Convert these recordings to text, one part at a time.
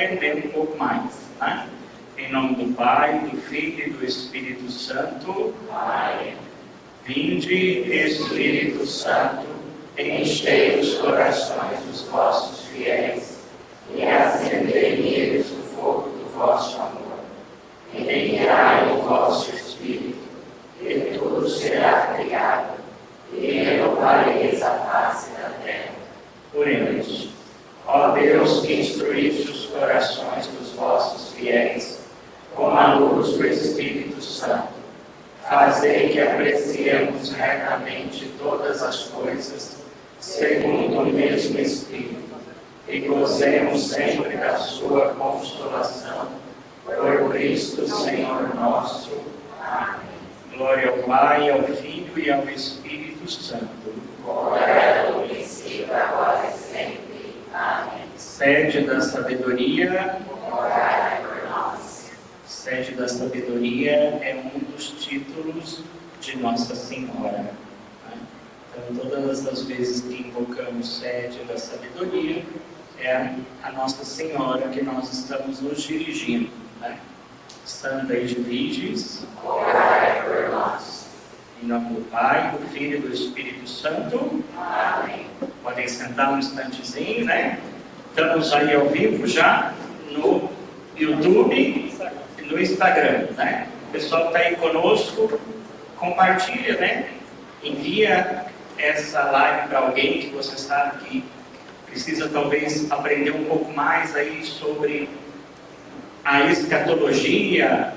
aprender um pouco mais, né? Em nome do Pai, do Filho e do Espírito Santo. Amém. Vinde, Espírito Santo, enchei os corações dos vossos fiéis e acendei neles o fogo do vosso amor. Enviai o vosso Espírito, e tudo será criado, e renovareis a face da terra. Oremos. Ó Deus, que instruíste os corações dos vossos fiéis com a luz do Espírito Santo, fazei que apreciemos retamente todas as coisas, segundo o mesmo Espírito, e gozemos sempre da sua consolação. Por Cristo, Senhor nosso. Amém. Glória ao Pai, ao Filho e ao Espírito Santo. Glória ao princípio, agora e sempre. Amém. Sede da sabedoria. Orai por nós. Sede da sabedoria é um dos títulos de Nossa Senhora. Então, todas as vezes que invocamos sede da sabedoria, é a Nossa Senhora que nós estamos nos dirigindo. Santa Edviges, orai por nós. Em nome do Pai, do Filho e do Espírito Santo. Amém. Podem sentar um instantezinho, né? Estamos aí ao vivo já no YouTube e no Instagram, né? O pessoal que está aí conosco, compartilha, né? Envia essa live para alguém que você sabe que precisa talvez aprender um pouco mais aí sobre a escatologia,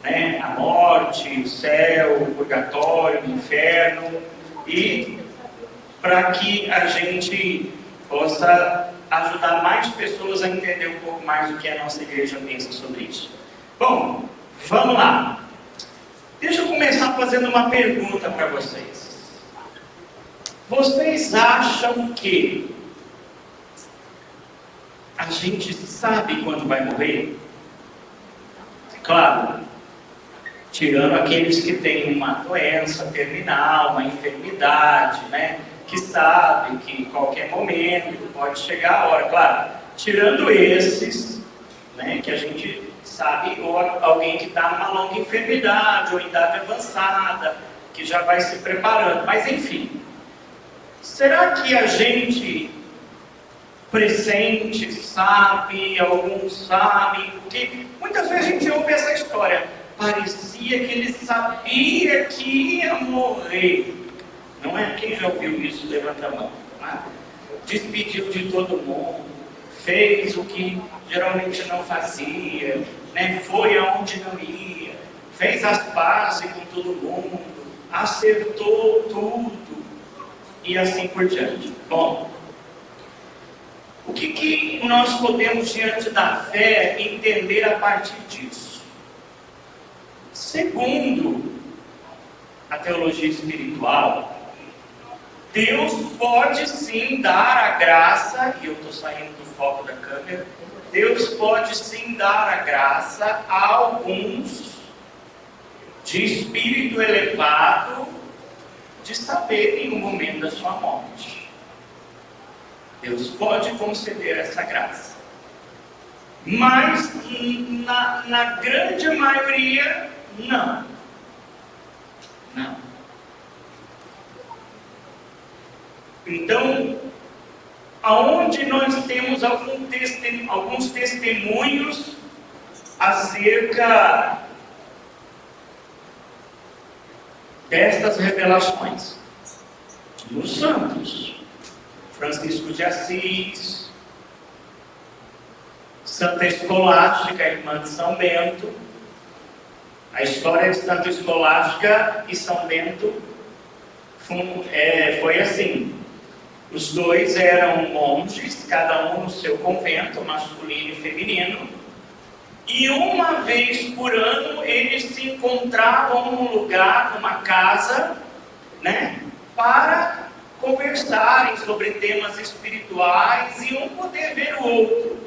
né? A morte, o céu, o purgatório, o inferno, e para que a gente possa ajudar mais pessoas a entender um pouco mais o que a nossa igreja pensa sobre isso. Bom, vamos lá. Deixa eu começar fazendo uma pergunta para vocês. Vocês acham que a gente sabe quando vai morrer? Claro, tirando aqueles que têm uma doença terminal, uma enfermidade, né? Que sabe que em qualquer momento pode chegar a hora. Claro, tirando esses, né? Que a gente sabe, ou alguém que está numa longa enfermidade, ou idade avançada, que já vai se preparando. Mas enfim, será que a gente pressente, sabe, alguns sabem? Porque muitas vezes a gente ouve essa história. Parecia que ele sabia que ia morrer. Não é? Quem já ouviu isso? Levanta a mão. Né? Despediu de todo mundo, fez o que geralmente não fazia, né? Foi aonde não ia, fez as pazes com todo mundo, acertou tudo e assim por diante. Bom, o que nós podemos, diante da fé, entender a partir disso? Segundo a teologia espiritual, Deus pode sim dar a graça, e eu estou saindo do foco da câmera, Deus pode sim dar a graça a alguns de espírito elevado de saberem o momento da sua morte. Deus pode conceder essa graça. Mas na grande maioria, não. Não. Então, aonde nós temos alguns testemunhos acerca destas revelações? Nos santos. Francisco de Assis, Santa Escolástica, irmã de São Bento. A história de Santa Escolástica e São Bento foi assim. Os dois eram monges, cada um no seu convento, masculino e feminino. E uma vez por ano eles se encontravam num lugar, numa casa, né, para conversarem sobre temas espirituais e um poder ver o outro.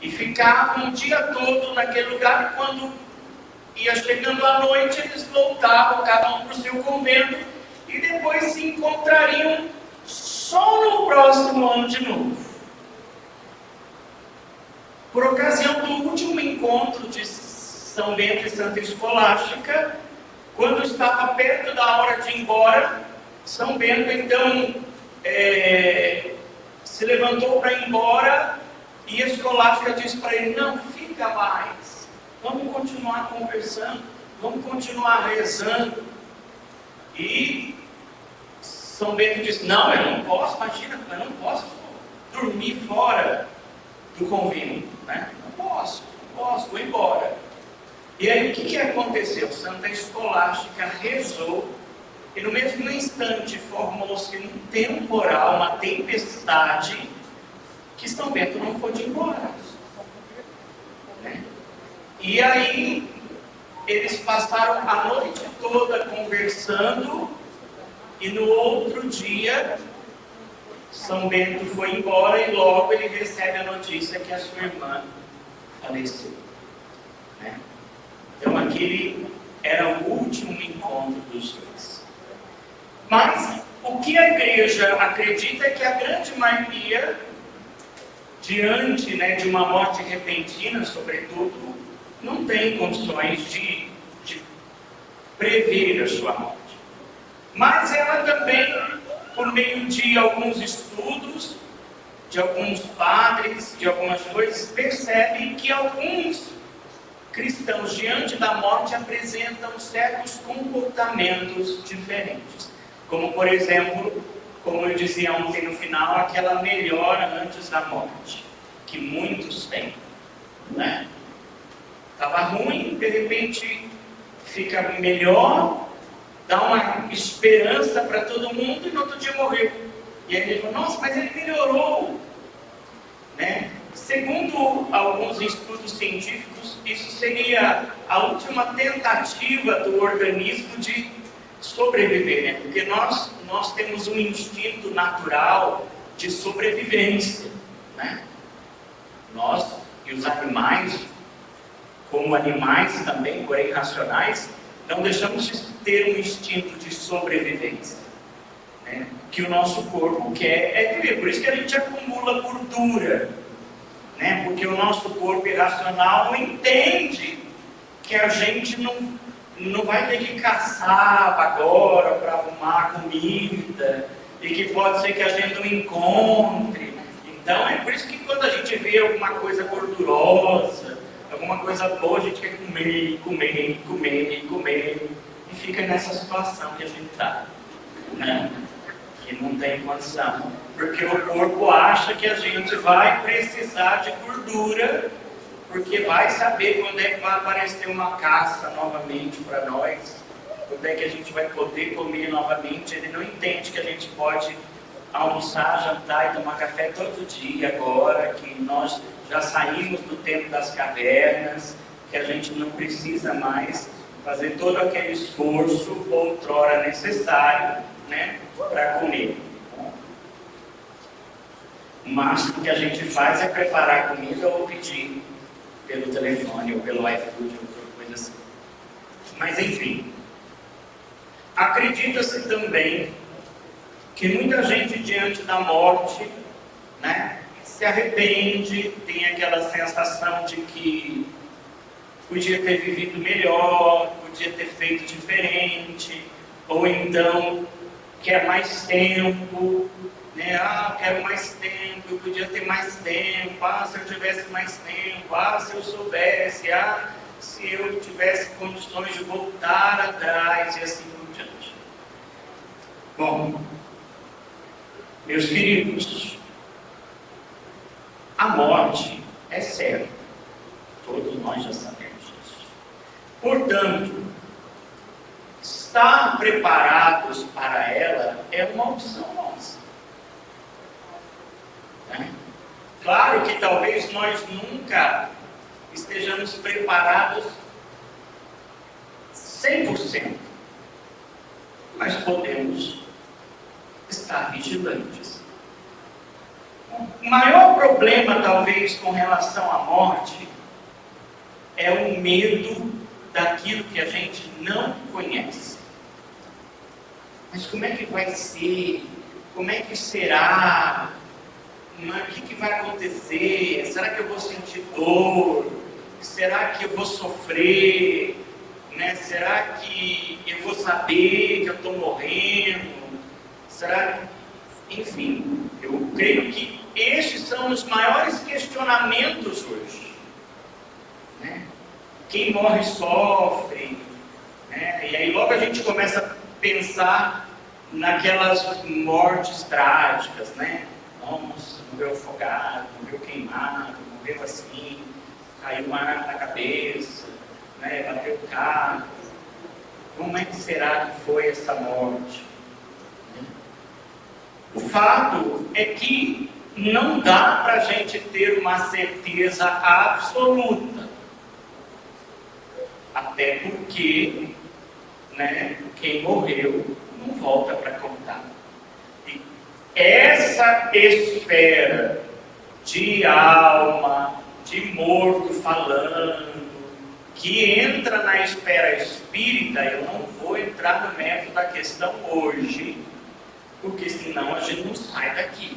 E ficavam o dia todo naquele lugar, e quando ia chegando a noite, eles voltavam, cada um para o seu convento, e depois se encontrariam só no próximo ano de novo. por ocasião do último encontro de São Bento e Santa Escolástica, quando estava perto da hora de ir embora, São Bento então se levantou para ir embora e a Escolástica disse para ele: não, fica mais, vamos continuar conversando, vamos continuar rezando. E São Bento disse: não, eu não posso, imagina, eu não posso dormir fora do convênio, né? Não posso, vou embora. E aí o que aconteceu? Santa Escolástica rezou e no mesmo instante formou-se um temporal, uma tempestade, que São Bento não pôde ir embora, né? E aí eles passaram a noite toda conversando e no outro dia São Bento foi embora e logo ele recebe a notícia que a sua irmã faleceu, né? Então aquele era o último encontro dos dois. Mas o que a igreja acredita é que a grande maioria, diante, né, de uma morte repentina, sobretudo, não tem condições de prever a sua morte. Mas ela também, por meio de alguns estudos, de alguns padres, de algumas coisas, percebe que alguns cristãos, diante da morte, apresentam certos comportamentos diferentes. Como, por exemplo, como eu dizia ontem no final, aquela melhora antes da morte, que muitos têm, né? Estava ruim, de repente fica melhor, dá uma esperança para todo mundo e no outro dia morreu. E aí ele fala: nossa, mas ele melhorou, né? Segundo alguns estudos científicos, isso seria a última tentativa do organismo de sobreviver, né? Porque nós temos um instinto natural de sobrevivência, né? Nós e os animais, como animais também, porém racionais, não deixamos de ter um instinto de sobrevivência, né? Que o nosso corpo quer é viver. Por isso que a gente acumula gordura, né? Porque o nosso corpo irracional entende que a gente não vai ter que caçar agora para arrumar comida, e que pode ser que a gente não encontre. Então é por isso que quando a gente vê alguma coisa gordurosa, alguma coisa boa, a gente quer comer, comer, comer, comer, e fica nessa situação que a gente está, né? Que não tem condição, porque o corpo acha que a gente vai precisar de gordura, porque vai saber quando é que vai aparecer uma caça novamente para nós, quando é que a gente vai poder comer novamente. Ele não entende que a gente pode almoçar, jantar e tomar café todo dia agora, que nós já saímos do tempo das cavernas, que a gente não precisa mais fazer todo aquele esforço outrora necessário, né, para comer. O máximo que a gente faz é preparar comida ou pedir pelo telefone ou pelo iFood ou coisa assim. Mas enfim, acredita-se também que muita gente diante da morte, né, se arrepende, tem aquela sensação de que podia ter vivido melhor, podia ter feito diferente, ou então quer mais tempo, né? Ah, quero mais tempo, eu podia ter mais tempo, se eu tivesse mais tempo, se eu soubesse, se eu tivesse condições de voltar atrás, e assim por diante. Bom, meus queridos, a morte é certa, todos nós já sabemos disso. Portanto, estar preparados para ela é uma opção nossa, né? Claro que talvez nós nunca estejamos preparados 100%, mas podemos estar vigilantes. O maior problema, talvez, com relação à morte é o medo daquilo que a gente não conhece. Mas como é que vai ser? Como é que será? mas o que vai acontecer? Será que eu vou sentir dor? Será que eu vou sofrer? Né? Será que eu vou saber que eu estou morrendo? Será que... Enfim, eu creio que estes são os maiores questionamentos hoje. Né? Quem morre sofre. Né? E aí logo a gente começa a pensar naquelas mortes trágicas, né? Nossa, morreu afogado, morreu queimado, morreu assim, caiu uma arma na cabeça, né? Bateu o carro. Como é que será que foi essa morte? O fato é que não dá para a gente ter uma certeza absoluta. Até porque, né, quem morreu não volta para contar. E essa esfera de alma, de morto falando, que entra na esfera espírita, eu não vou entrar no mérito da questão hoje, porque senão a gente não sai daqui,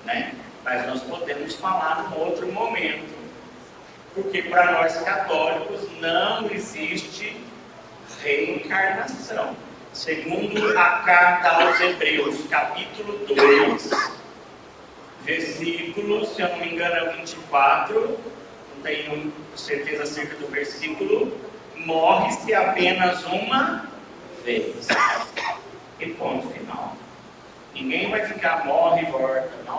né? Mas nós podemos falar num outro momento, porque para nós católicos não existe reencarnação. Segundo a carta aos Hebreus, capítulo 2, versículo, se eu não me engano é 24, não tenho certeza acerca do versículo, morre-se apenas uma vez. E ponto final. Ninguém vai ficar morre e volta e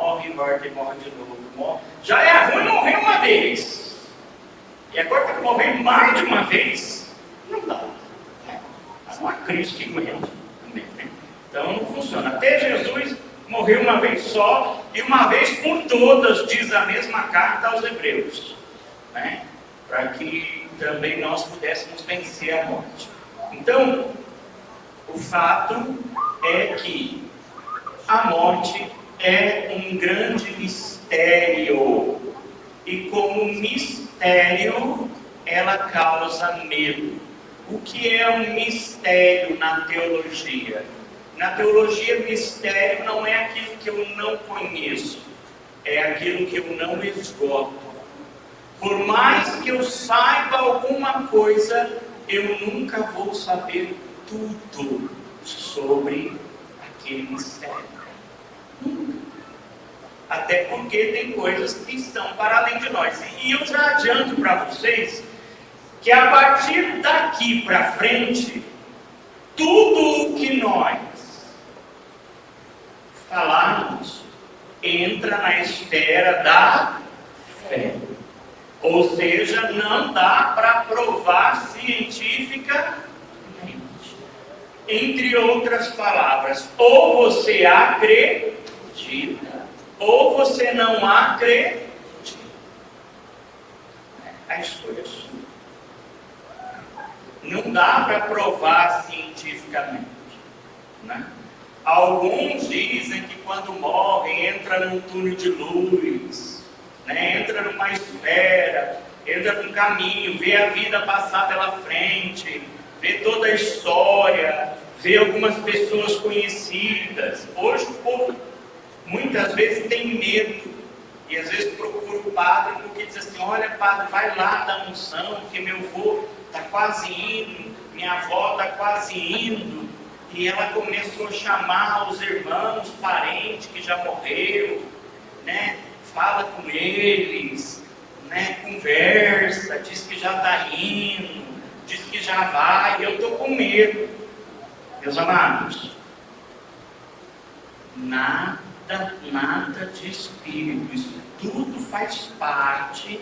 morre de novo. Morre. Já é ruim morrer uma vez. E agora tem que morrer mais de uma vez. Não dá. É uma crise que morreu também, né? Então não funciona. Até Jesus morreu uma vez só e uma vez por todas, diz a mesma carta aos Hebreus, né? Para que também nós pudéssemos vencer a morte. Então, o fato é que a morte é um grande mistério. E como mistério, ela causa medo. O que é um mistério na teologia? Na teologia, mistério não é aquilo que eu não conheço, é aquilo que eu não esgoto. Por mais que eu saiba alguma coisa, eu nunca vou saber tudo sobre aquele mistério. Nunca. Até porque tem coisas que estão para além de nós. E eu já adianto para vocês que a partir daqui para frente, tudo o que nós falarmos entra na esfera da fé. Ou seja, não dá para provar cientificamente. Entre outras palavras, ou você acredita, ou você não acredita. A escolha é sua. Não dá para provar cientificamente, né? Alguns dizem que quando morrem entra num túnel de luz, né? Entra numa esfera, entra num caminho, vê a vida passar pela frente, vê toda a história, vê algumas pessoas conhecidas. Hoje o povo muitas vezes tem medo e às vezes procura o padre porque diz assim: olha padre, vai lá dar unção, porque meu avô está quase indo, minha avó está quase indo. E ela começou a chamar os irmãos, parentes que já morreram, né? Fala com eles, né? Conversa, diz que já está indo, diz que já vai. Eu estou com medo, meus amados. Nada de espírito, isso tudo faz parte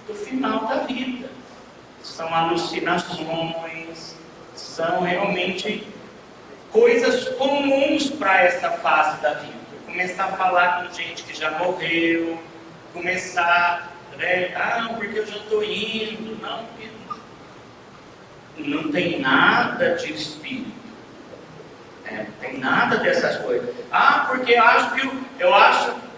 do final da vida. São alucinações, são realmente coisas comuns para essa fase da vida. Começar a falar com gente que já morreu, começar, né? Porque eu já estou indo. Não tem nada de espírito. Não tem nada dessas coisas. Porque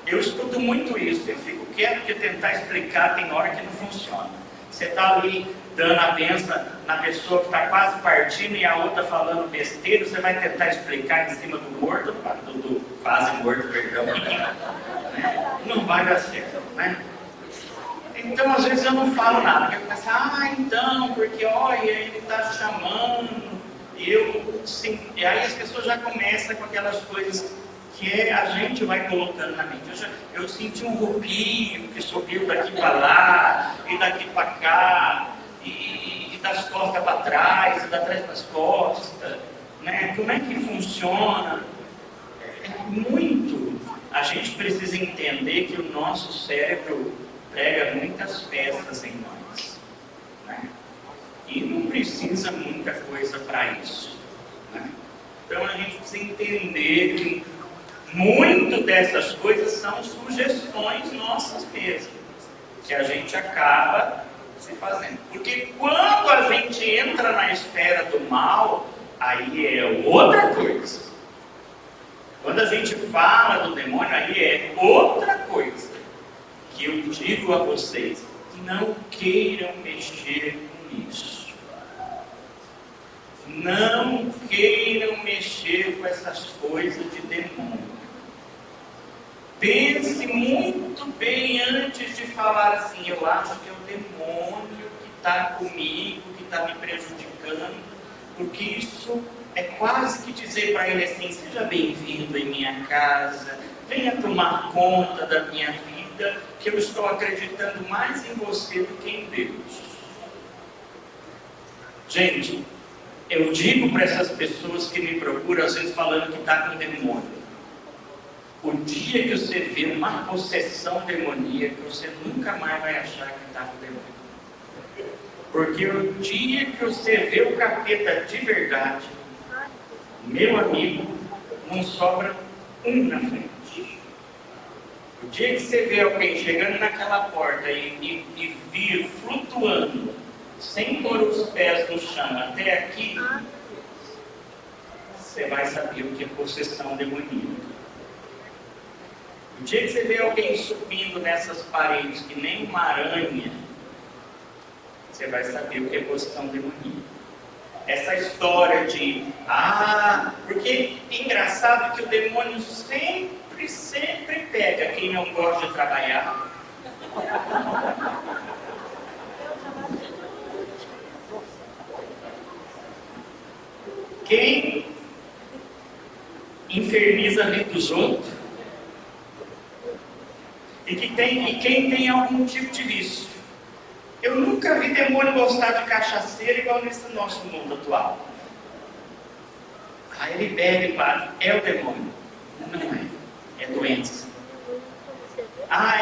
eu escuto muito isso. Eu fico quieto porque tentar explicar tem hora que não funciona. Você está ali dando a benção na pessoa que está quase partindo e a outra falando besteira, você vai tentar explicar em cima do morto, do quase morto, perdão. Não vai dar certo, né? Então, às vezes eu não falo nada, porque eu penso, então, porque olha, ele está chamando, sim. E aí as pessoas já começam com aquelas coisas que a gente vai colocando na mente. Eu senti um roupinho que subiu daqui para lá, e daqui para cá, e das costas para trás, e da trás para as costas, né? Como é que funciona? A gente precisa entender que o nosso cérebro prega muitas peças em nós, né? E não precisa muita coisa para isso, né? Então a gente precisa entender que muito dessas coisas são sugestões nossas mesmas, que a gente acaba se fazendo. Porque quando a gente entra na esfera do mal, aí é outra coisa. Quando a gente fala do demônio, aí é outra coisa. Que eu digo a vocês, não queiram mexer com isso. Não queiram mexer com essas coisas de demônio. Pense muito bem antes de falar assim, eu acho que é o demônio que está comigo, que está me prejudicando, porque isso é quase que dizer para ele assim, seja bem-vindo em minha casa, venha tomar conta da minha vida, que eu estou acreditando mais em você do que em Deus. Gente, eu digo para essas pessoas que me procuram, às vezes falando que está com demônio, o dia que você vê uma possessão demoníaca, você nunca mais vai achar que está com demônio. Porque o dia que você vê o capeta de verdade, meu amigo, não sobra um na frente. O dia que você vê alguém chegando naquela porta e vir flutuando, sem pôr os pés no chão até aqui, você vai saber o que é possessão demoníaca. O dia que você vê alguém subindo nessas paredes que nem uma aranha, você vai saber o que é possessão demoníaca. Essa história de, porque é engraçado que o demônio sempre pega quem não gosta de trabalhar. Quem inferniza a vida dos outros. E quem tem algum tipo de vício. Eu nunca vi demônio gostar de cachaceiro igual nesse nosso mundo atual. Ele bebe, padre. É o demônio. Não é. É doença.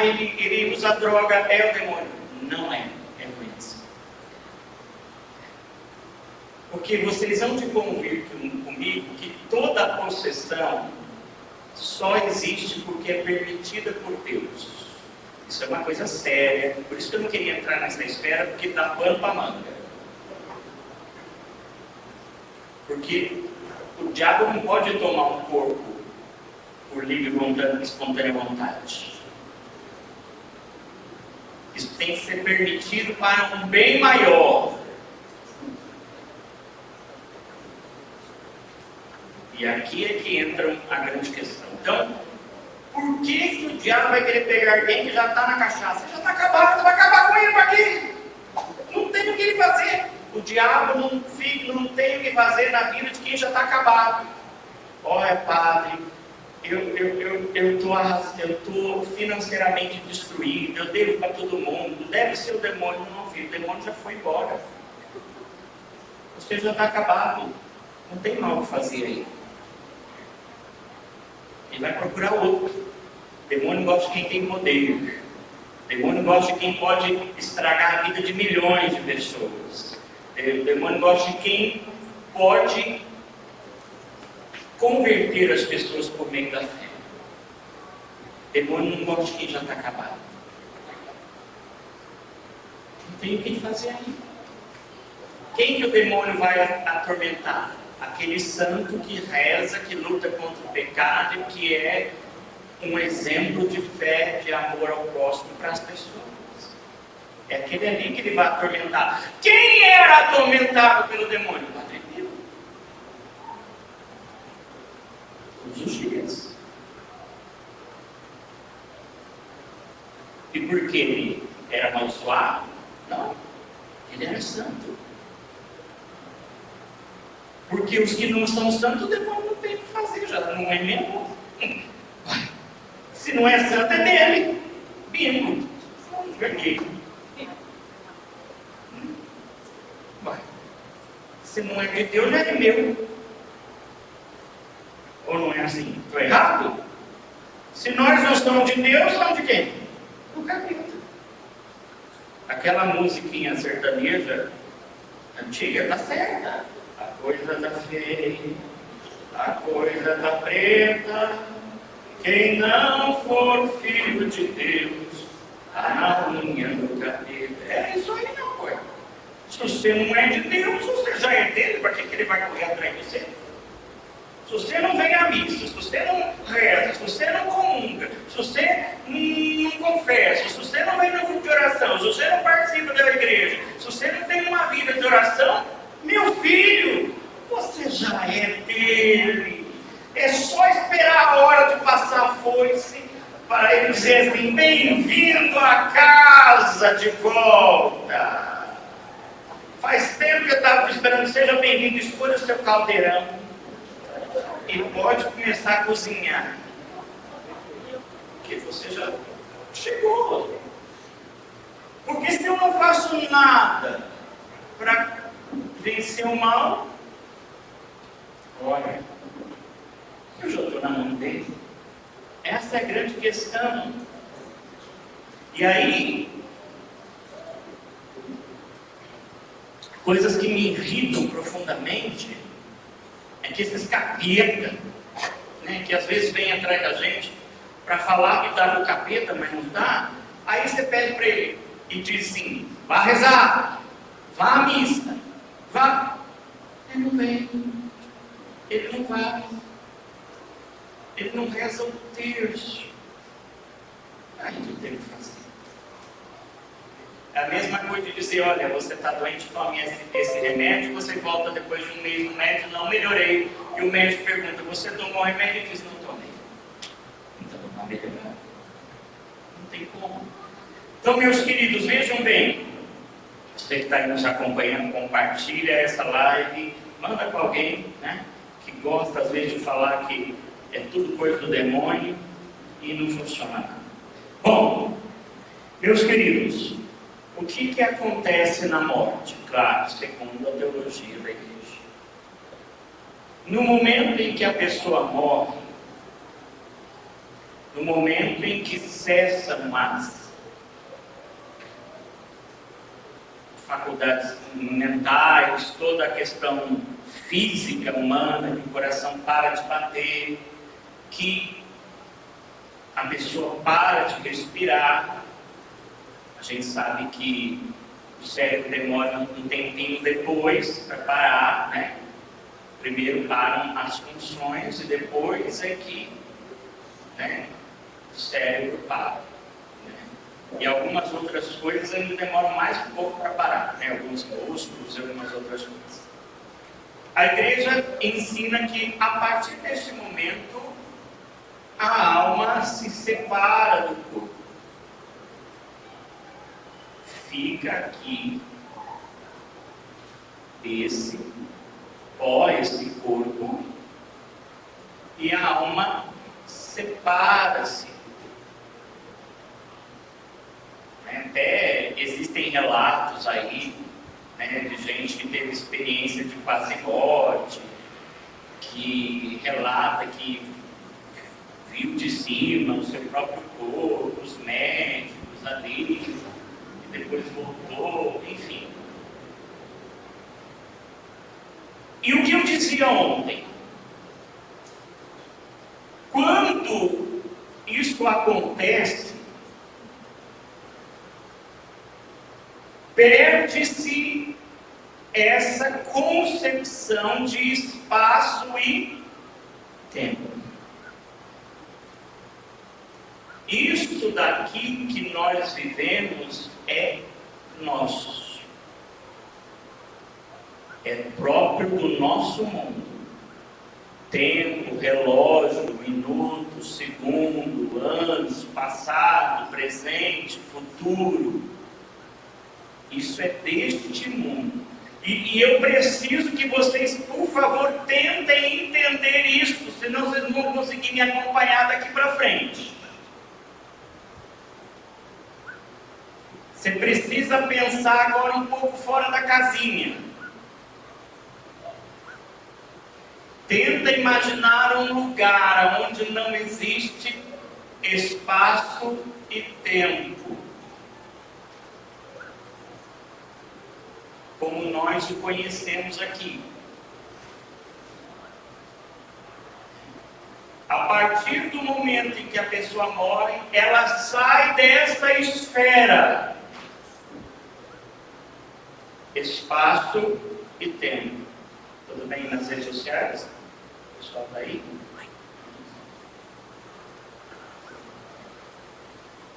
Ele usa droga. É o demônio. Não é. É doença. Porque vocês vão de convir comigo que toda possessão só existe porque é permitida por Deus. Isso é uma coisa séria. Por isso que eu não queria entrar nessa esfera, porque dá pano para manga. Porque o diabo não pode tomar um corpo por livre vontade, espontânea vontade. Isso tem que ser permitido para um bem maior. E aqui é que entra a grande questão. Então, por que o diabo vai querer pegar alguém que já está na cachaça? Já está acabado, vai acabar com ele para quê? Não tem o que ele fazer. O diabo não tem o que fazer na vida de quem já está acabado. Olha, padre, eu estou financeiramente destruído, eu devo para todo mundo. Deve ser o demônio, não, filho, o demônio já foi embora. Você já está acabado, não tem mal o que fazer aí. Ele vai procurar outro. O demônio gosta de quem tem poder. O demônio gosta de quem pode estragar a vida de milhões de pessoas. O demônio gosta de quem pode converter as pessoas por meio da fé. O demônio não gosta de quem já está acabado. Não tem o que fazer aí. Quem que o demônio vai atormentar? Aquele santo que reza, que luta contra o pecado e que é um exemplo de fé, de amor ao próximo para as pessoas. É aquele ali que ele vai atormentar. Quem era atormentado pelo demônio? O Padre Pio. Todos os dias. E por que ele era amaldiçoado? Não. Ele era santo. Porque os que não são santos, o demônio não tem o que fazer, já não é mesmo. Se não é santo, é dele. Bingo. Ganhei. Se não é de Deus, já é meu. Ou não é assim? Estou errado? Se nós não somos de Deus, somos de quem? Do capeta. Aquela musiquinha sertaneja antiga está certa. A coisa está feia, a coisa está preta. Quem não for filho de Deus, está na unha do capeta. É isso aí, não, pô. Se você não é de Deus, você já é dele, para que ele vai correr atrás de você? Se você não vem à missa, se você não reza, se você não comunga, se você não confessa, se você não vem no grupo de oração, se você não participa da igreja, se você não tem uma vida de oração, meu filho, você já é dele. É só esperar a hora de passar a foice para ele dizer assim: bem-vindo à casa de volta. Faz tempo que eu estava esperando, seja bem-vindo, escolha o seu caldeirão e pode começar a cozinhar. Porque você já chegou. Porque se eu não faço nada para vencer o mal, olha, eu já estou na mão dele. Essa é a grande questão. E aí, coisas que me irritam profundamente é que esses capeta, né, que às vezes vem atrás da gente para falar que dá no capeta, mas não dá. Aí você pede para ele e diz assim: vá rezar, vá à missa, vá. Ele não vem, ele não vai, ele não reza o terço. Aí não tem o que fazer. É a mesma coisa de dizer: olha, você está doente, tome esse remédio, você volta depois de um mês no médico, não melhorei. E o médico pergunta: você tomou o remédio? E diz: não tomei. Então não está melhorando. Não tem como. Então, meus queridos, vejam bem. Você que está aí nos acompanhando, compartilha essa live, manda para alguém, né, que gosta às vezes de falar que é tudo coisa do demônio e não funciona nada. Bom, meus queridos, o que acontece na morte? Claro, segundo a teologia da igreja. No momento em que a pessoa morre, no momento em que cessam as faculdades mentais, toda a questão física humana, que o coração para de bater, que a pessoa para de respirar. A gente sabe que o cérebro demora um tempinho depois para parar, né? Primeiro param as funções e depois é que, né, o cérebro para. Né? E algumas outras coisas ainda demoram mais um pouco para parar, né? Alguns músculos e algumas outras coisas. A igreja ensina que a partir desse momento a alma se separa do corpo. Fica aqui esse corpo e a alma separa-se. Até existem relatos aí, né, de gente que teve experiência de quase morte, que relata que viu de cima o seu próprio corpo, os médicos ali, e depois voltou, enfim. E o que eu dizia ontem? Quando isso acontece, perde-se essa concepção de espaço e tempo. Isso daqui que nós vivemos é nossos. É próprio do nosso mundo. Tempo, relógio, minuto, segundo, anos, passado, presente, futuro. Isso é deste mundo. E eu preciso que vocês, por favor, tentem entender isso, senão vocês não vão conseguir me acompanhar daqui para frente. Você precisa pensar agora um pouco fora da casinha. Tenta imaginar um lugar onde não existe espaço e tempo, como nós o conhecemos aqui. A partir do momento em que a pessoa morre, ela sai dessa esfera. Espaço e tempo. Tudo bem nas redes sociais? O pessoal está aí?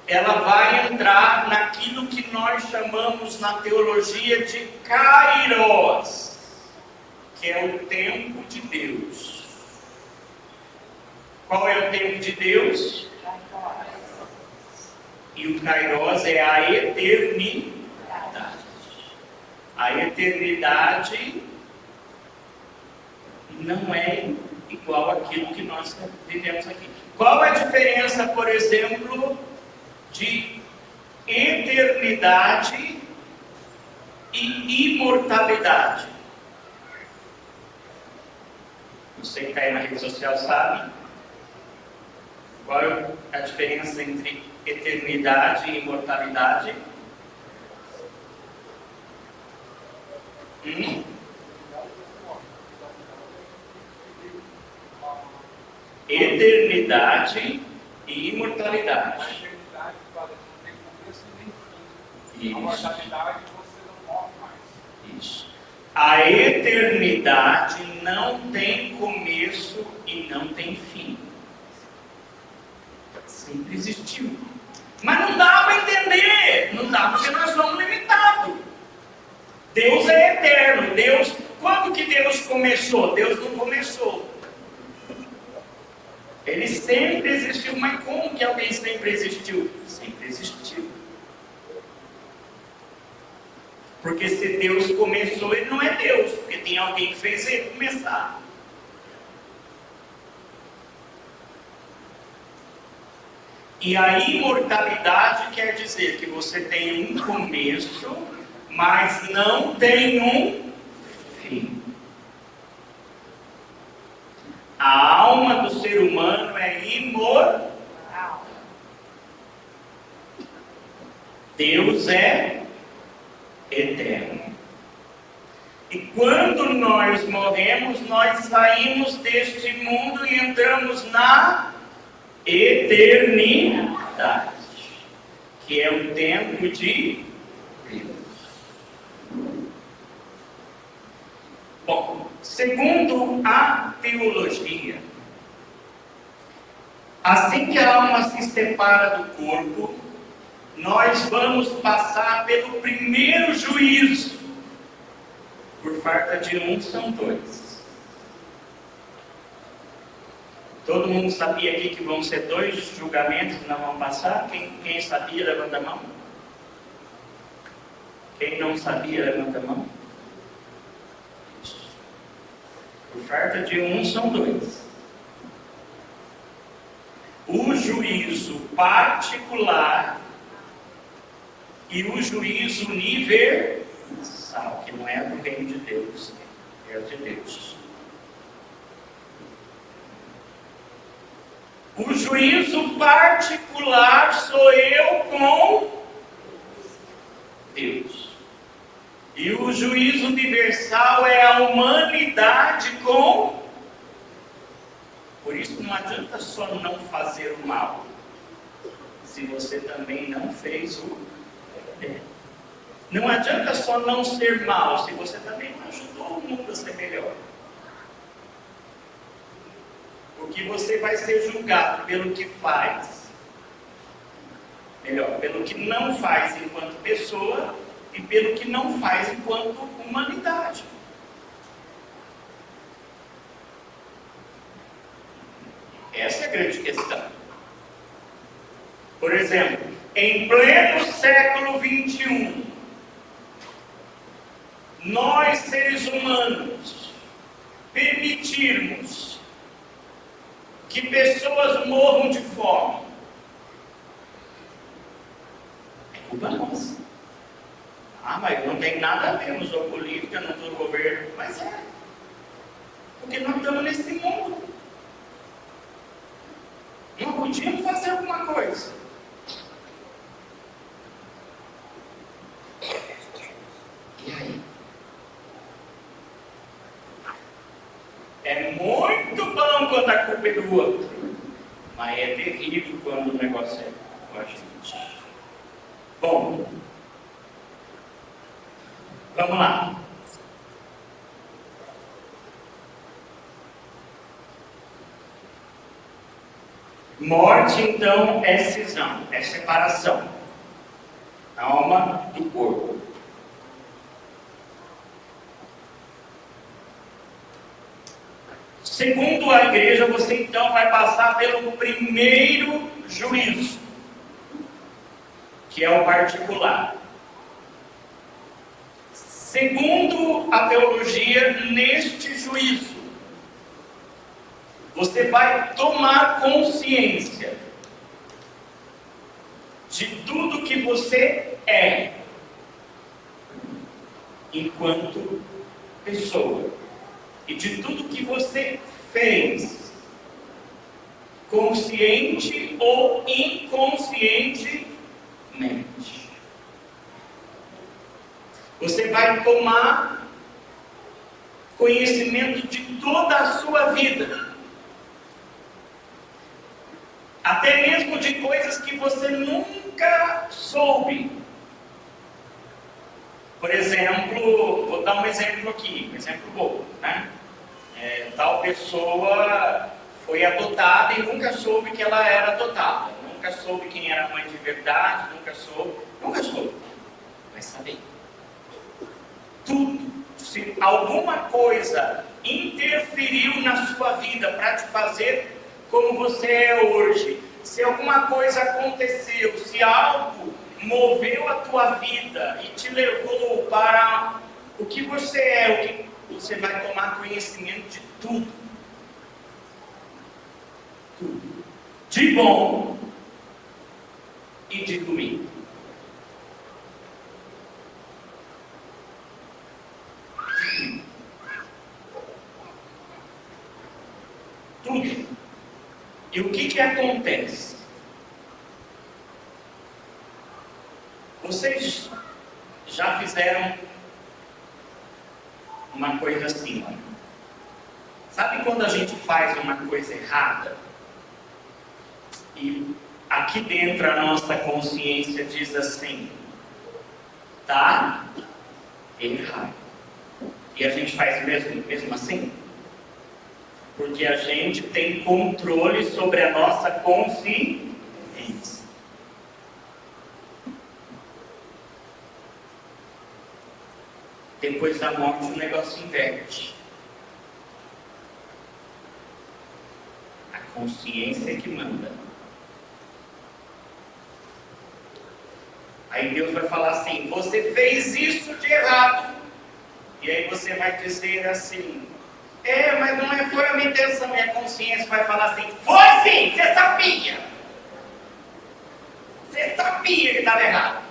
Ela vai entrar naquilo que nós chamamos na teologia de Kairos, que é o tempo de Deus. Qual é o tempo de Deus? E o Kairos é a eternidade. A eternidade não é igual àquilo que nós vivemos aqui. Qual a diferença, por exemplo, de eternidade e imortalidade? Você que está aí na rede social sabe qual é a diferença entre eternidade e imortalidade? Eternidade e imortalidade. Isso. A eternidade não tem começo e não tem fim. Sempre existiu. Mas não dá para entender. Não dá porque nós somos limitados. Deus é eterno. Deus, quando que Deus começou? Deus não começou. Ele sempre existiu. Mas como que alguém sempre existiu? Sempre existiu. Porque se Deus começou, Ele não é Deus. Porque tem alguém que fez Ele começar. E a imortalidade quer dizer que você tem um começo, mas não tem um fim. A alma do ser humano é imortal. Deus é eterno. E quando nós morremos, nós saímos deste mundo e entramos na eternidade, que é o tempo de Deus. Bom, segundo a teologia, assim que a alma se separa do corpo, nós vamos passar pelo primeiro juízo. Por falta de um, são dois. Todo mundo sabia aqui que vão ser 2 julgamentos que nós vamos passar? Quem sabia, levanta a mão. Quem não sabia, levanta a mão. Isso. Por falta de um, são 2. O juízo particular e o juízo universal, que não é do reino de Deus, é o de Deus. O juízo particular sou eu com Deus. E o juízo universal é a humanidade com. Por isso não adianta só não fazer o mal, se você também não fez o bem. Não adianta só não ser mal, se você também não ajudou o mundo a ser melhor. Porque você vai ser julgado pelo que faz, melhor, pelo que não faz enquanto pessoa, e pelo que não faz enquanto humanidade. Essa é a grande questão. Por exemplo, em pleno século XXI, nós seres humanos permitirmos que pessoas morram de fome, é culpa nossa. Ah, mas não tem nada a ver, não sou política, não sou governo. Mas é, porque nós estamos nesse mundo. Não podíamos fazer alguma coisa. E aí? É muito bom quando a culpa é do outro, mas é terrível quando o negócio é com a gente. Bom, vamos lá. Morte, então, é cisão, é separação. Alma do corpo. Segundo a igreja, você então vai passar pelo primeiro juízo, que é o particular. Segundo a teologia, neste juízo, você vai tomar consciência de tudo que você é, enquanto pessoa, e de tudo que você fez, consciente ou inconscientemente. Você vai tomar conhecimento de toda a sua vida, até mesmo de coisas que você nunca soube. Por exemplo, vou dar um exemplo aqui, um exemplo bobo, né? Tal pessoa foi adotada e nunca soube que ela era adotada, nunca soube quem era a mãe de verdade, nunca soube. Vai saber. Tudo. Se alguma coisa interferiu na sua vida para te fazer como você é hoje, se alguma coisa aconteceu, se algo moveu a tua vida e te levou para o que você é, o que você vai tomar conhecimento de tudo. Tudo. De bom e de ruim. Tudo. E o que acontece? Vocês já fizeram uma coisa assim, ó. Sabe quando a gente faz uma coisa errada? E aqui dentro a nossa consciência diz assim, tá errado. E a gente faz mesmo assim? Porque a gente tem controle sobre a nossa consciência. Depois da morte o negócio inverte. A consciência é que manda. Aí Deus vai falar assim, você fez isso de errado. E aí você vai dizer assim, mas não foi a minha intenção. Minha consciência vai falar assim, foi sim, você sabia. Você sabia que estava errado.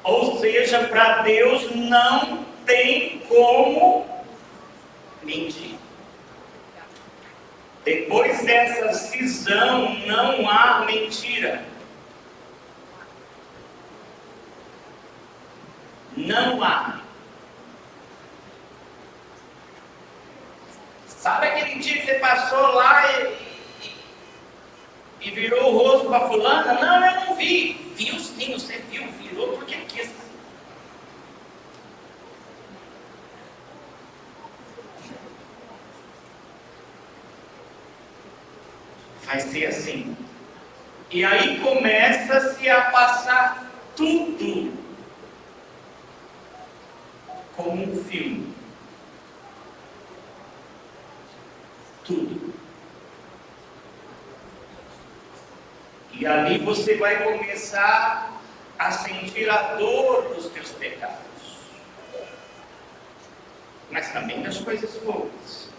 Ou seja, para Deus não tem como mentir. Depois dessa cisão não há mentira. Não há. Sabe aquele dia que você passou lá e virou o rosto para fulana? Não, eu não vi. Viu sim, você viu, virou porque quis. Vai ser assim. E aí começa-se a passar tudo como um filme. Tudo. E ali você vai começar a sentir a dor dos teus pecados. Mas também das coisas boas.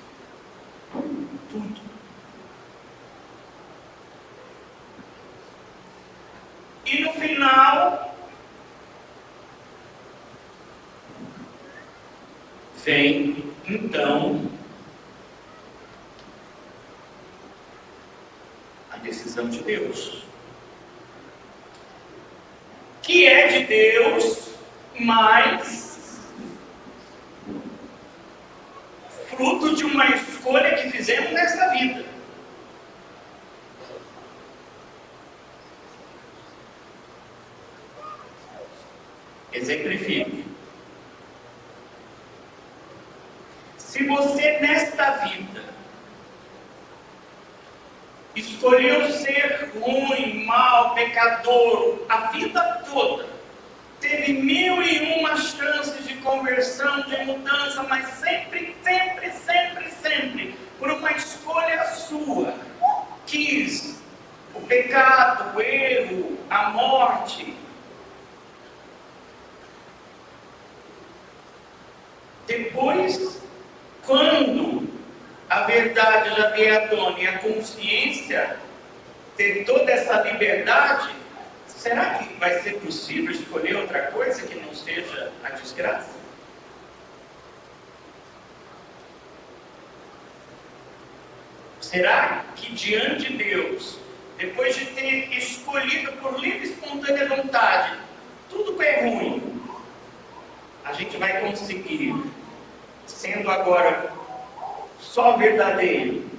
Tudo. E no final, vem então a decisão de Deus, que é de Deus, mas fruto de uma escolha que fizemos nessa vida. Exemplifique. Se você nesta vida escolheu ser ruim, mau, pecador, a vida toda, teve 1001 chances de conversão, de mudança, mas sempre, por uma escolha sua, quis o pecado, o erro, a morte. Depois, quando a verdade já vier à tona e a consciência ter toda essa liberdade, será que vai ser possível escolher outra coisa que não seja a desgraça? Será que diante de Deus, depois de ter escolhido por livre e espontânea vontade tudo que é ruim, a gente vai conseguir, sendo agora só verdadeiro,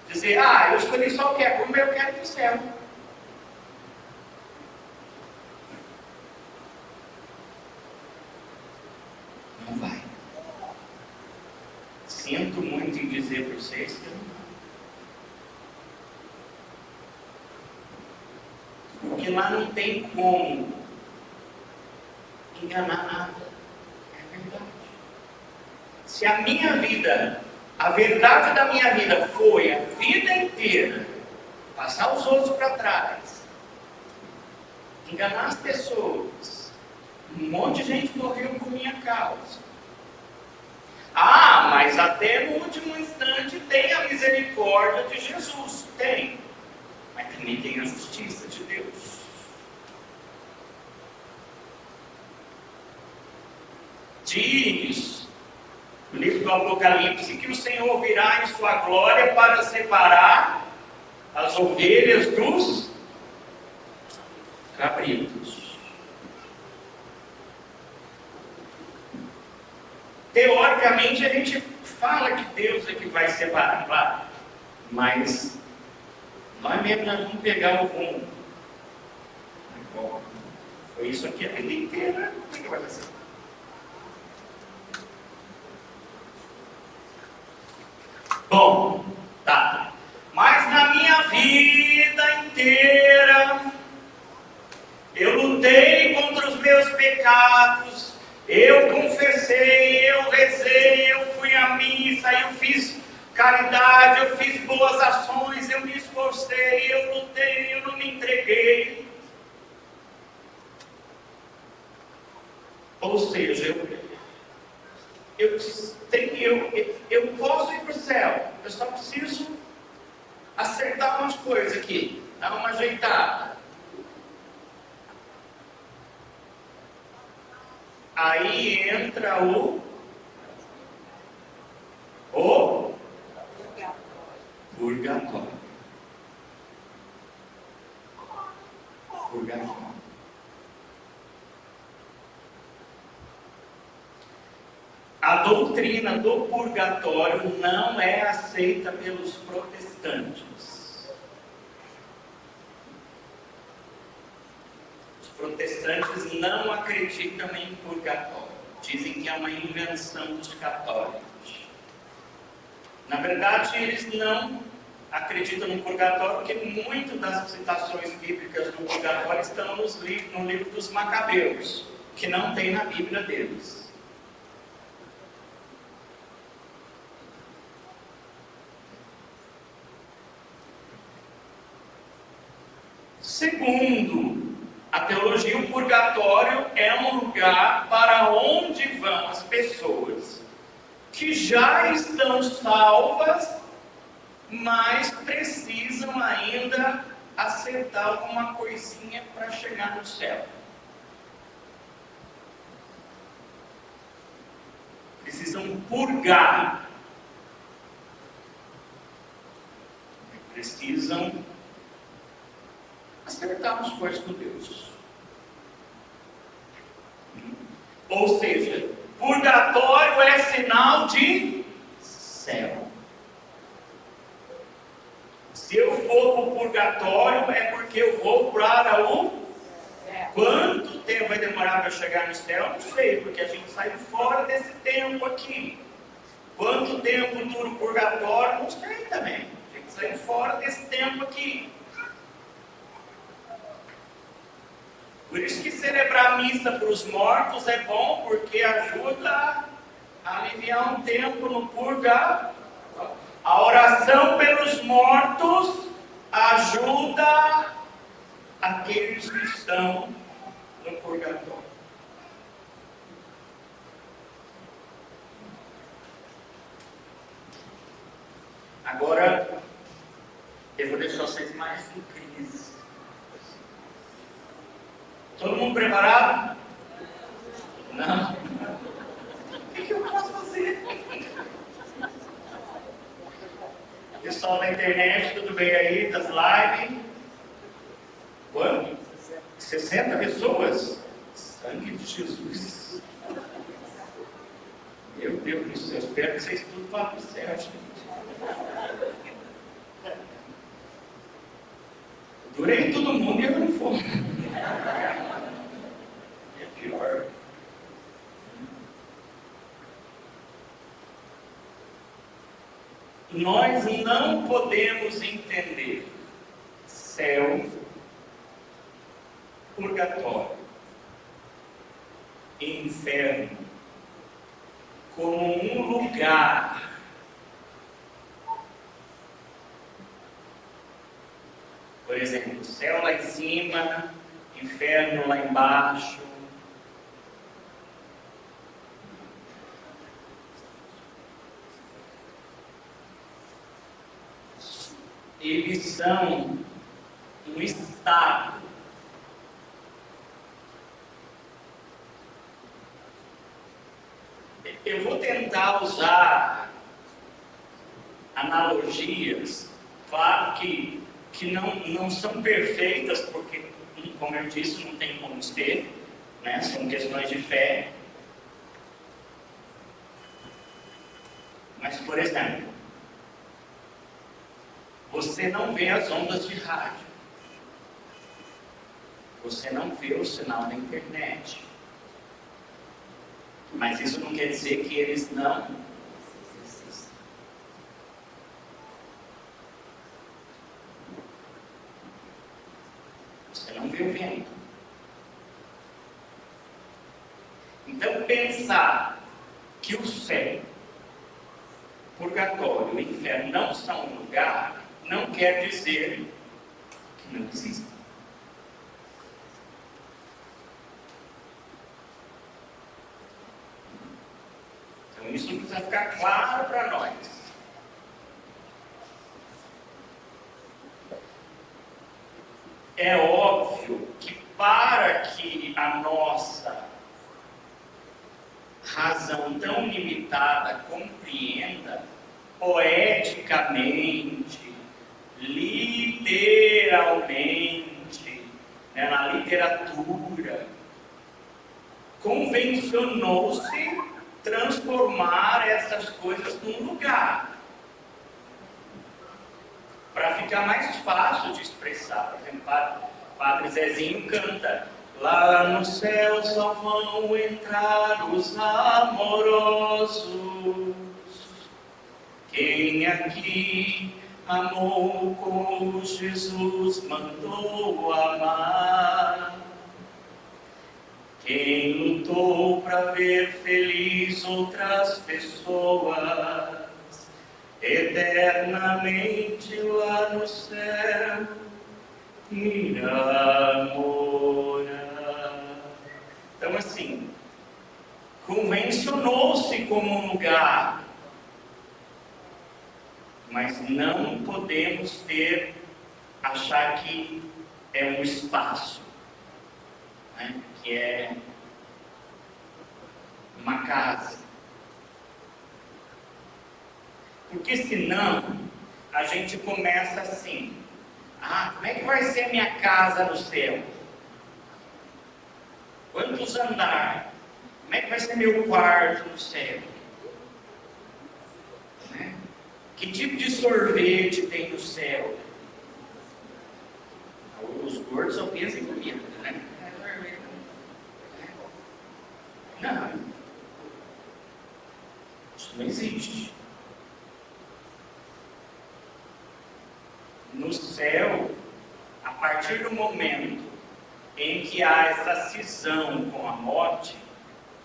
dizer, eu escolhi só o que é bom, mas eu quero ir para o céu. Não vai. Sinto muito em dizer para vocês que não vai. Porque lá não tem como enganar nada. Se a minha vida, a verdade da minha vida foi a vida inteira passar os outros para trás, enganar as pessoas, um monte de gente morreu por minha causa. Mas até no último instante tem a misericórdia de Jesus, tem, mas também tem a justiça de Deus. Diz no livro do Apocalipse que o Senhor virá em sua glória para separar as ovelhas dos cabritos. Teoricamente a gente fala que Deus é que vai separar, claro, mas nós mesmos vamos pegar o rumo. Foi isso aqui a vida inteira, o que vai fazer? Bom, tá. Mas na minha vida inteira, eu lutei contra os meus pecados, eu confessei, eu rezei, eu fui à missa, eu fiz caridade, eu fiz boas ações, eu me esforcei, eu lutei, eu não me entreguei. Ou seja, eu posso ir para o céu, eu só preciso acertar umas coisas aqui, dar uma ajeitada. Aí entra o purgatório. A doutrina do purgatório não é aceita pelos protestantes. Os protestantes não acreditam em purgatório. Dizem que é uma invenção dos católicos. Na verdade, eles não acreditam no purgatório, porque muitas das citações bíblicas do purgatório estão no livro dos Macabeus, que não tem na Bíblia deles. Segundo a teologia, o purgatório é um lugar para onde vão as pessoas que já estão salvas, mas precisam ainda acertar alguma coisinha para chegar no céu. Precisam purgar. Precisam acertar as coisas com Deus. Ou seja, purgatório é sinal de céu. Se eu for para o purgatório, é porque eu vou para o... Quanto tempo vai demorar para chegar no céu? Não sei, porque a gente sai fora desse tempo aqui. Quanto tempo dura o purgatório? Não sei também. A gente sai fora desse tempo aqui. Por isso que celebrar a missa para os mortos é bom, porque ajuda a aliviar um tempo no purgatório. A oração pelos mortos ajuda aqueles que estão no purgatório. Agora, eu vou deixar vocês mais em crise. Todo mundo preparado? Não? O que eu posso fazer? Pessoal da internet, tudo bem aí? Das lives? Quanto? 60 pessoas? Sangue de Jesus. Meu Deus do céu, espero que vocês tudo vá para o céu, gente. Durei todo mundo e eu não fui. É pior. Nós não podemos entender céu, purgatório e inferno como um lugar por exemplo, céu lá em cima, inferno lá embaixo. Eles são um estado. Eu vou tentar usar analogias, claro que não são perfeitas, porque, como eu disse, não tem como ser, né? São questões de fé. Mas, por exemplo, você não vê as ondas de rádio, você não vê o sinal da internet, mas isso não quer dizer que eles não existem. Você não vê o vento. Então, pensar que o céu, purgatório e o inferno não são um lugar, não quer dizer que não existem. Então isso precisa ficar claro para nós. É óbvio que para que a nossa razão tão limitada compreenda poeticamente, literalmente, né, na literatura, convencionou-se transformar essas coisas num lugar, para ficar mais fácil de expressar. Por exemplo, Padre Zezinho canta: lá no céu só vão entrar os amorosos. Quem aqui amou como Jesus mandou amar. Quem lutou para ver feliz outras pessoas, eternamente lá no céu irá morar. Então assim, convencionou-se como um lugar, mas não podemos achar que é um espaço, né? Que é uma casa. Porque senão a gente começa assim: como é que vai ser a minha casa no céu? Quantos andares? Como é que vai ser meu quarto no céu? Né? Que tipo de sorvete tem no céu? Os gordos só pensam em comida, né? Não, isso não existe. No céu, a partir do momento em que há essa cisão com a morte,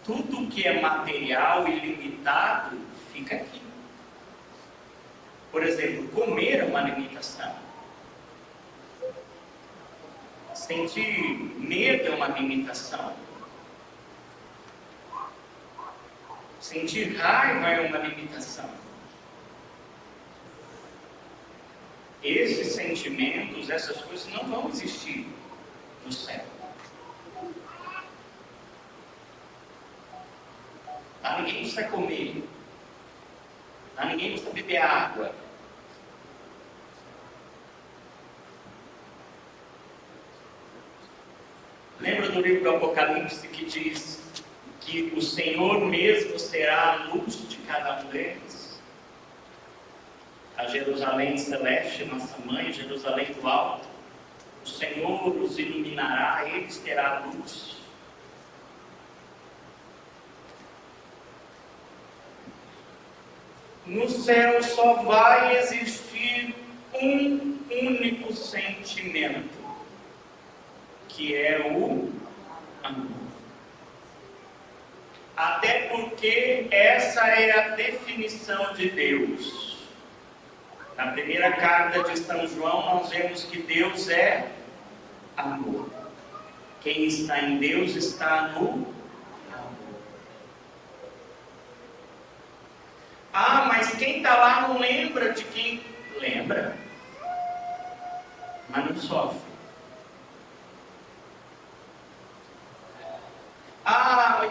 tudo que é material e limitado fica aqui. Por exemplo, comer é uma limitação. Sentir medo é uma limitação. Sentir raiva é uma limitação. Esses sentimentos, essas coisas não vão existir no céu. Lá ninguém precisa comer. Lá ninguém precisa beber água. Lembra do livro do Apocalipse que diz que o Senhor mesmo será a luz de cada um deles? A Jerusalém celeste, nossa mãe, Jerusalém do alto, o Senhor os iluminará, eles terá luz. No céu só vai existir um único sentimento, que é o amor. Até porque essa é a definição de Deus. Na primeira carta de São João, nós vemos que Deus é amor. Quem está em Deus está no amor. Mas quem está lá não lembra de quem lembra, mas não sofre.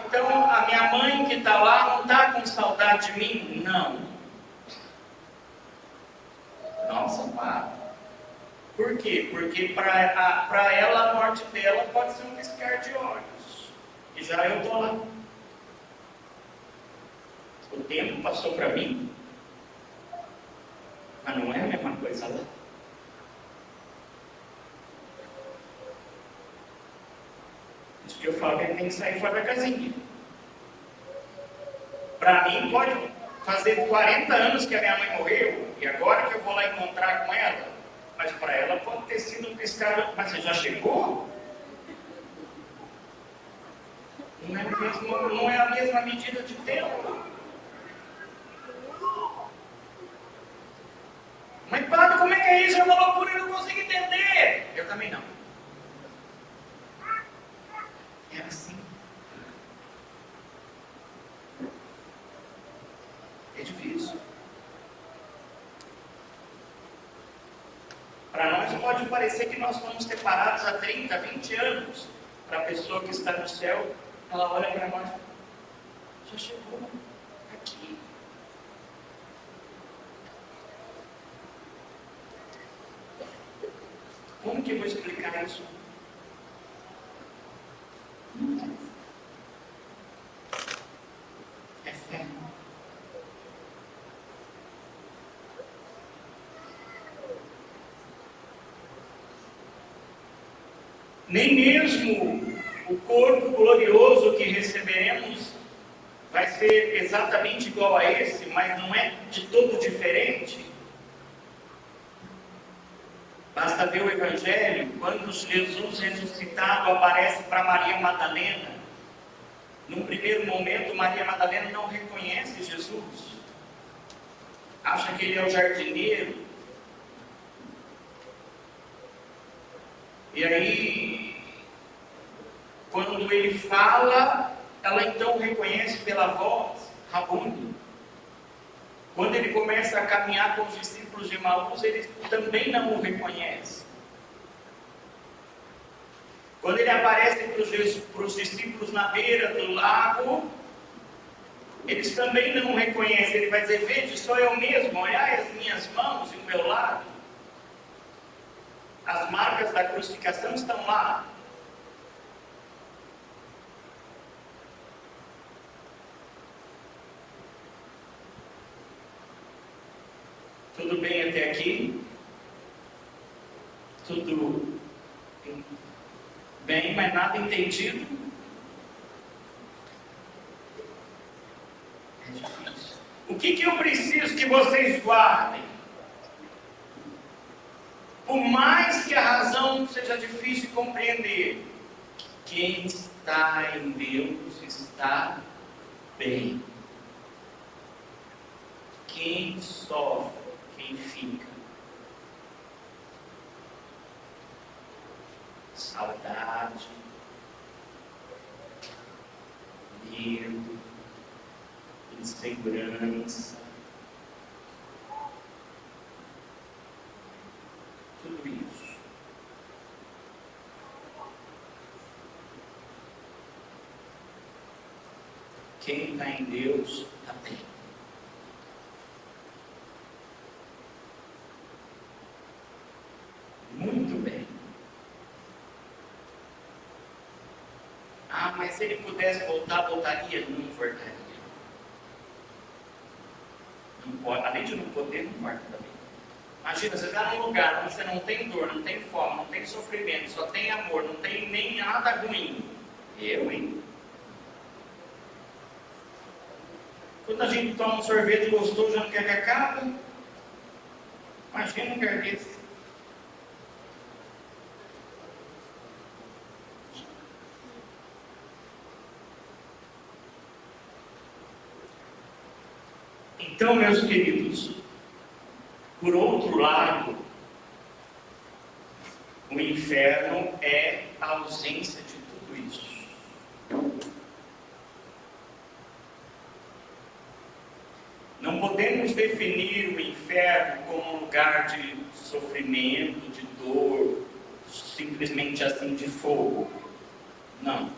Então a minha mãe que está lá não está com saudade de mim? Não. Nossa, para. Por quê? Porque para ela a morte dela pode ser um piscar de olhos. E já eu estou lá. O tempo passou para mim, mas não é a mesma coisa lá. Isso que eu falo que ele tem que sair fora da casinha. Para mim pode fazer 40 anos que a minha mãe morreu, e agora que eu vou lá encontrar com ela, mas para ela pode ter sido um piscar. Mas você já chegou? Não é a mesma medida de tempo. Mas padre, como é que é isso? É uma loucura, eu não consigo entender. Eu também não. É assim. É difícil. Para nós pode parecer que nós fomos separados há 30, 20 anos. Para a pessoa que está no céu, ela olha para nós. Já chegou aqui. Como que eu vou explicar isso? É fé. Nem mesmo o corpo glorioso que receberemos vai ser exatamente igual a esse, mas não é de todo diferente. basta ver o Evangelho, quando Jesus ressuscitado aparece para Maria Madalena. Num primeiro momento, Maria Madalena não reconhece Jesus. Acha que ele é o jardineiro. E aí, quando ele fala, ela então reconhece pela voz, Rabuni. Quando ele começa a caminhar com os discípulos de Emaús, eles também não o reconhecem. Quando ele aparece para os discípulos na beira do lago, eles também não o reconhecem. Ele vai dizer: vede, sou eu mesmo, olhai as minhas mãos e o meu lado. As marcas da crucificação estão lá. Tudo bem até aqui? Tudo bem, mas nada entendido? É difícil. O que eu preciso que vocês guardem? Por mais que a razão seja difícil de compreender, quem está em Deus está bem. Quem sofre, quem fica. Saudade, medo, insegurança, tudo isso. Quem está em Deus está bem. Muito bem. Ah, mas se ele pudesse voltar, voltaria? Não voltaria. Não pode. Além de não poder, não volta também. Imagina, você está num lugar onde você não tem dor, não tem fome, não tem sofrimento, só tem amor, não tem nem nada ruim. Hein? Quando a gente toma um sorvete gostoso, já não quer que acabe. Imagina um lugar desse. Então, meus queridos, por outro lado, o inferno é a ausência de tudo isso. Não podemos definir o inferno como um lugar de sofrimento, de dor, simplesmente assim de fogo. Não.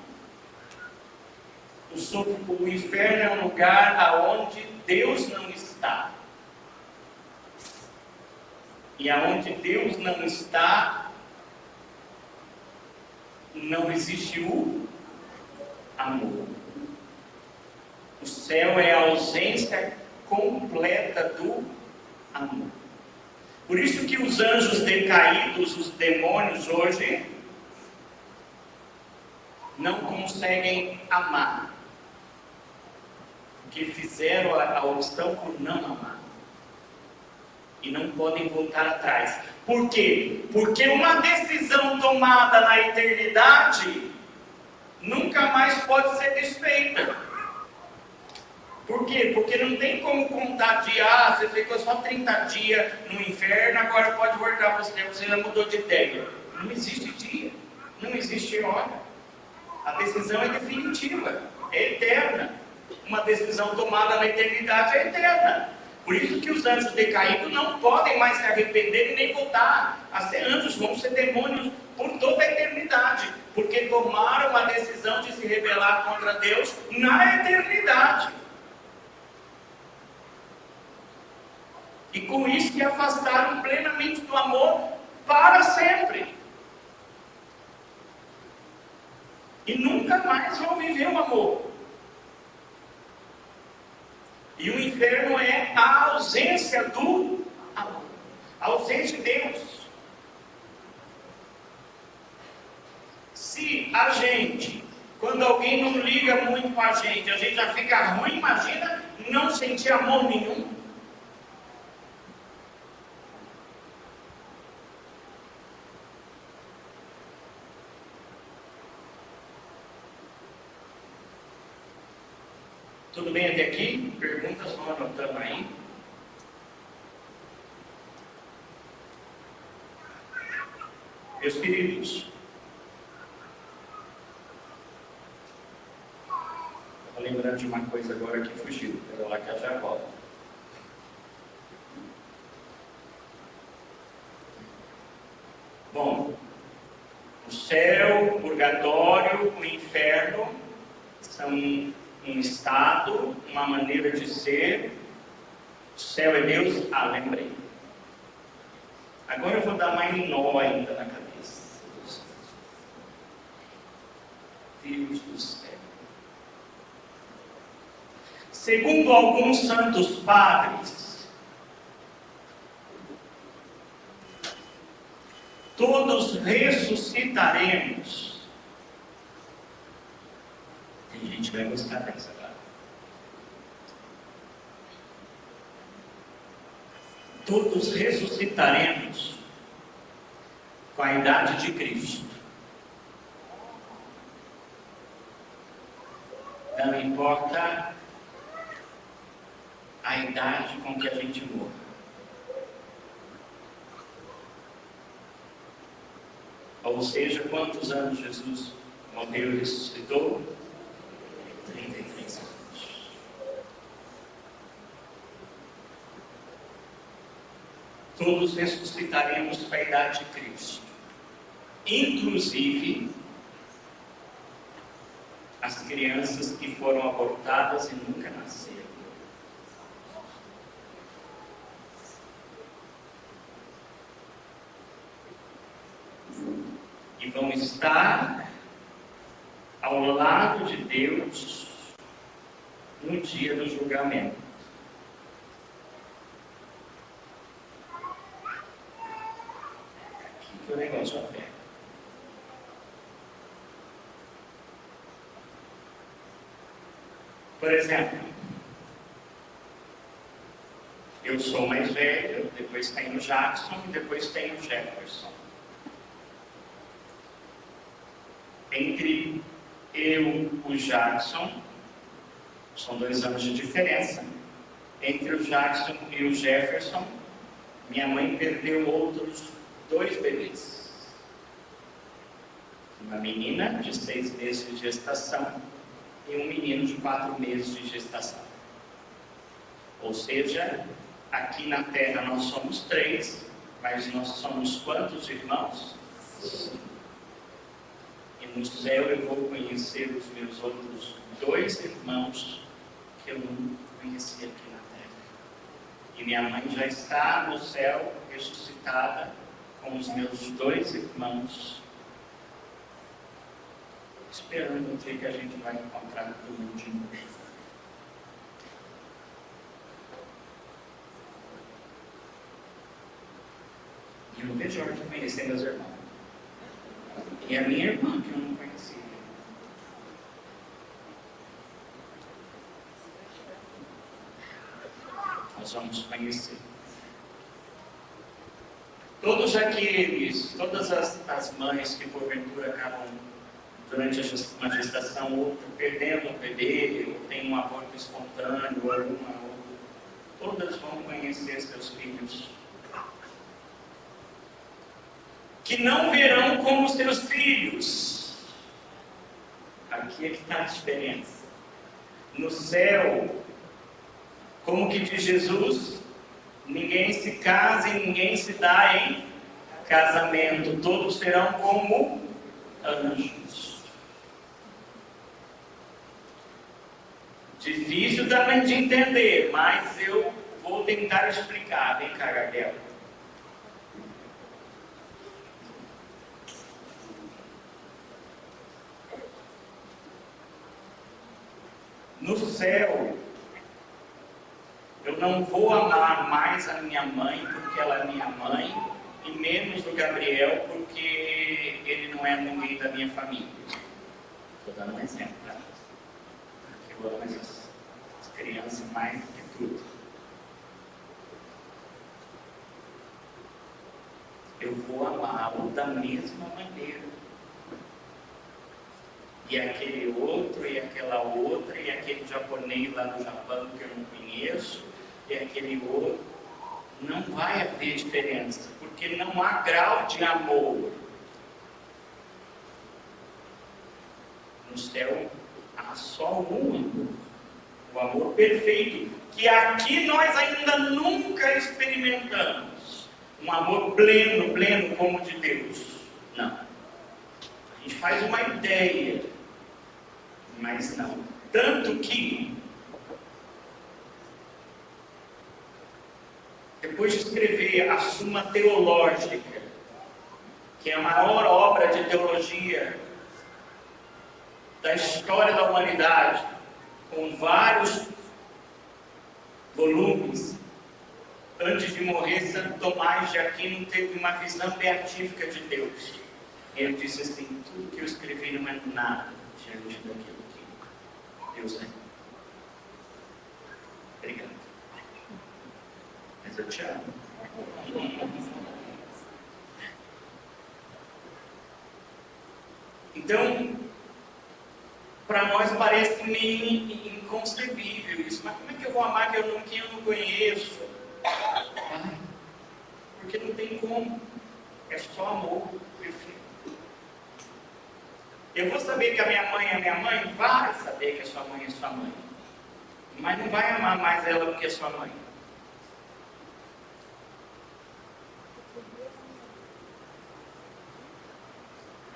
O inferno é um lugar onde Deus não está. E aonde Deus não está, não existe o amor. O céu é a ausência completa do amor. Por isso que os anjos decaídos, os demônios hoje, não conseguem amar. Porque fizeram a opção por não amar. E não podem voltar atrás. Por quê? Porque uma decisão tomada na eternidade nunca mais pode ser desfeita. Por quê? Porque não tem como contar dia, você ficou só 30 dias no inferno, agora pode voltar para o céu, você já mudou de ideia. Não existe dia, não existe hora. A decisão é definitiva, é eterna. Uma decisão tomada na eternidade é eterna. Por isso que os anjos decaídos não podem mais se arrepender e nem voltar a ser anjos, vão ser demônios por toda a eternidade, porque tomaram a decisão de se rebelar contra Deus na eternidade. E com isso se afastaram plenamente do amor para sempre. E nunca mais vão viver o amor. E o inferno é a ausência do amor. A ausência de Deus. Se a gente, quando alguém não liga muito com a gente já fica ruim, imagina não sentir amor nenhum. Tudo bem até aqui? Perguntas vão anotando aí. Meus queridos, estou lembrando de uma coisa agora que fugiu. Pera lá que eu já volto. Bom, o céu, o purgatório, o inferno são um estado, uma maneira de ser. O céu é Deus. Ah, lembrei. Agora eu vou dar mais nó ainda na cabeça. Deus do céu. Segundo alguns santos padres, todos ressuscitaremos. Tem gente que vai gostar dessa, tá? Todos ressuscitaremos com a idade de Cristo. Não importa a idade com que a gente morra. Ou seja, quantos anos Jesus morreu e ressuscitou? 33 anos. Todos ressuscitaremos com a idade de Cristo. Inclusive as crianças que foram abortadas e nunca nasceram. E vão estar ao lado de Deus no dia do julgamento. Aqui que o negócio aperta. Por exemplo, eu sou mais velho, depois tem o Jackson e depois tem o Jefferson. Entre eu e o Jackson, são 2 anos de diferença. Entre o Jackson e o Jefferson, minha mãe perdeu outros 2 bebês. Uma menina de 6 meses de gestação e um menino de 4 meses de gestação. Ou seja, aqui na Terra nós somos 3, mas nós somos quantos irmãos? 5. E no céu eu vou conhecer os meus outros 2 irmãos que eu não conheci aqui na Terra. E minha mãe já está no céu, ressuscitada, com os meus 2 irmãos, esperando o dia que a gente vai encontrar todo mundo de novo. E eu não vejo a hora de conhecer meus irmãos. E a minha irmã, que eu não conhecia. Nós vamos conhecer. Todas as mães que porventura acabam durante uma gestação, ou perdendo um bebê, ou tem um aborto espontâneo, ou alguma outra, todas vão conhecer seus filhos, que não verão como seus filhos. Aqui é que está a diferença. No céu, como que diz Jesus, ninguém se casa e ninguém se dá em casamento, todos serão como anjos. Difícil também de entender, mas eu vou tentar explicar. Vem cá, Gabriel. No céu, eu não vou amar mais a minha mãe porque ela é minha mãe, e menos o Gabriel porque ele não é ninguém da minha família. Estou dando um exemplo, tá? Eu amo essas crianças mais do que tudo. Eu vou amá-lo da mesma maneira. e aquele outro, e aquela outra, e aquele japonês lá no Japão que eu não conheço, e aquele outro. Não vai haver diferença, porque não há grau de amor. No céu há só um amor, o amor perfeito, que aqui nós ainda nunca experimentamos. Um amor pleno, pleno como o de Deus. Não. A gente faz uma ideia, mas não. Tanto que, depois de escrever a Suma Teológica, que é a maior obra de teologia da história da humanidade, com vários volumes, antes de morrer, Santo Tomás de Aquino teve uma visão beatífica de Deus. E ele disse assim: tudo que eu escrevi não é nada diante daquilo que Deus é. Obrigado. Mas eu te amo. Então, para nós parece meio inconcebível isso. Mas como é que eu vou amar quem eu não conheço? Porque não tem como. É só amor perfeito. Eu vou saber que a minha mãe é minha mãe? Vai saber que a sua mãe é sua mãe. Mas não vai amar mais ela do que a sua mãe.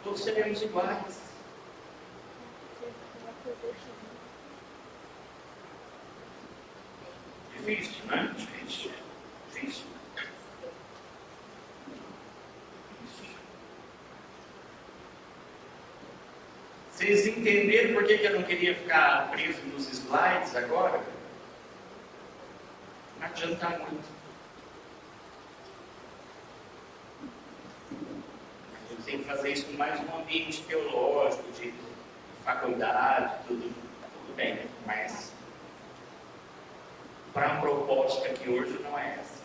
Todos seremos iguais. Difícil, né? Difícil. Vocês entenderam por que eu não queria ficar preso nos slides agora? Não adianta muito. Eu tenho que fazer isso mais num ambiente teológico, de faculdade, tudo bem, mas para a proposta aqui hoje não é essa.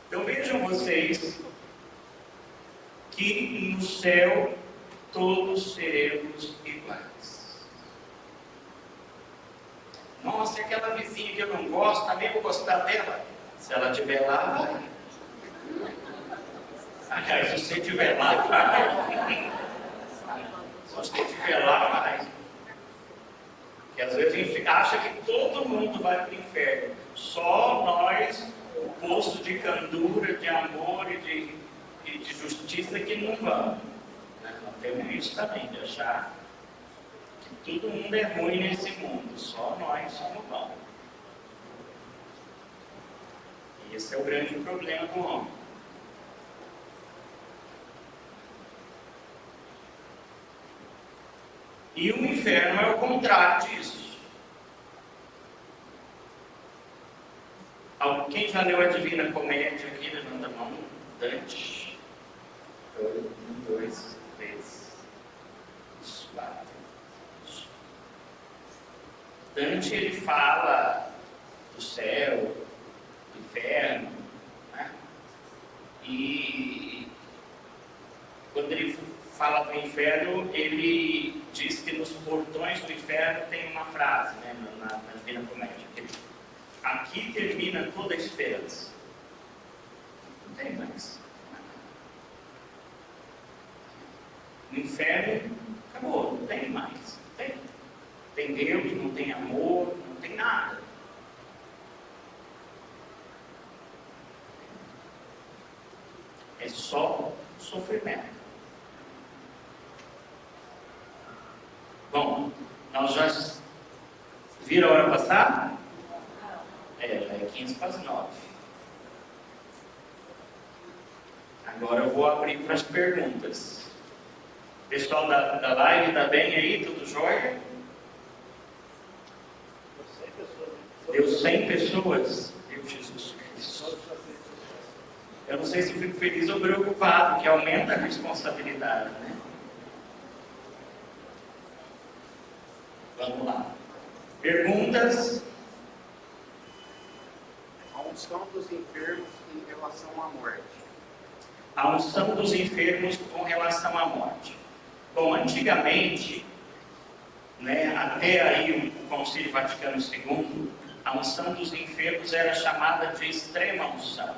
Então vejam vocês que no céu todos seremos iguais. Nossa, aquela vizinha que eu não gosto, também vou gostar dela. Se ela estiver lá, vai. Aliás, se você estiver lá, vai. Se você estiver lá, vai. Porque às vezes a gente acha que todo mundo vai para o inferno. Só nós, o poço de candura, de amor e de justiça, que não vamos. Nós temos isso também, de achar que todo mundo é ruim nesse mundo. Só nós somos bons. E esse é o grande problema do homem. E o inferno é o contrário disso. Quem já leu a Divina Comédia aqui, levanta a mão. Dante. 1, 2, 3, 4. Dante, ele fala do céu, do inferno, né? E quando ele fala do inferno, ele diz que nos portões do inferno tem uma frase, né, na Divina Comédia, que aqui termina toda a esperança. Não tem mais. No inferno, acabou, não tem mais. Tem Deus, não tem amor, não tem nada. É só sofrimento. Bom, nós já viram a hora passar? Já é 15 para as 9. Agora eu vou abrir para as perguntas. Pessoal da live, está bem aí? Tudo jóia? Deu 100 pessoas? Meu Jesus Cristo. Eu não sei se fico feliz ou preocupado, que aumenta a responsabilidade, né? Vamos lá. Perguntas? A unção dos enfermos em relação à morte. A unção dos enfermos com relação à morte. Bom, antigamente, né, até aí o Concílio Vaticano II, a unção dos enfermos era chamada de extrema unção,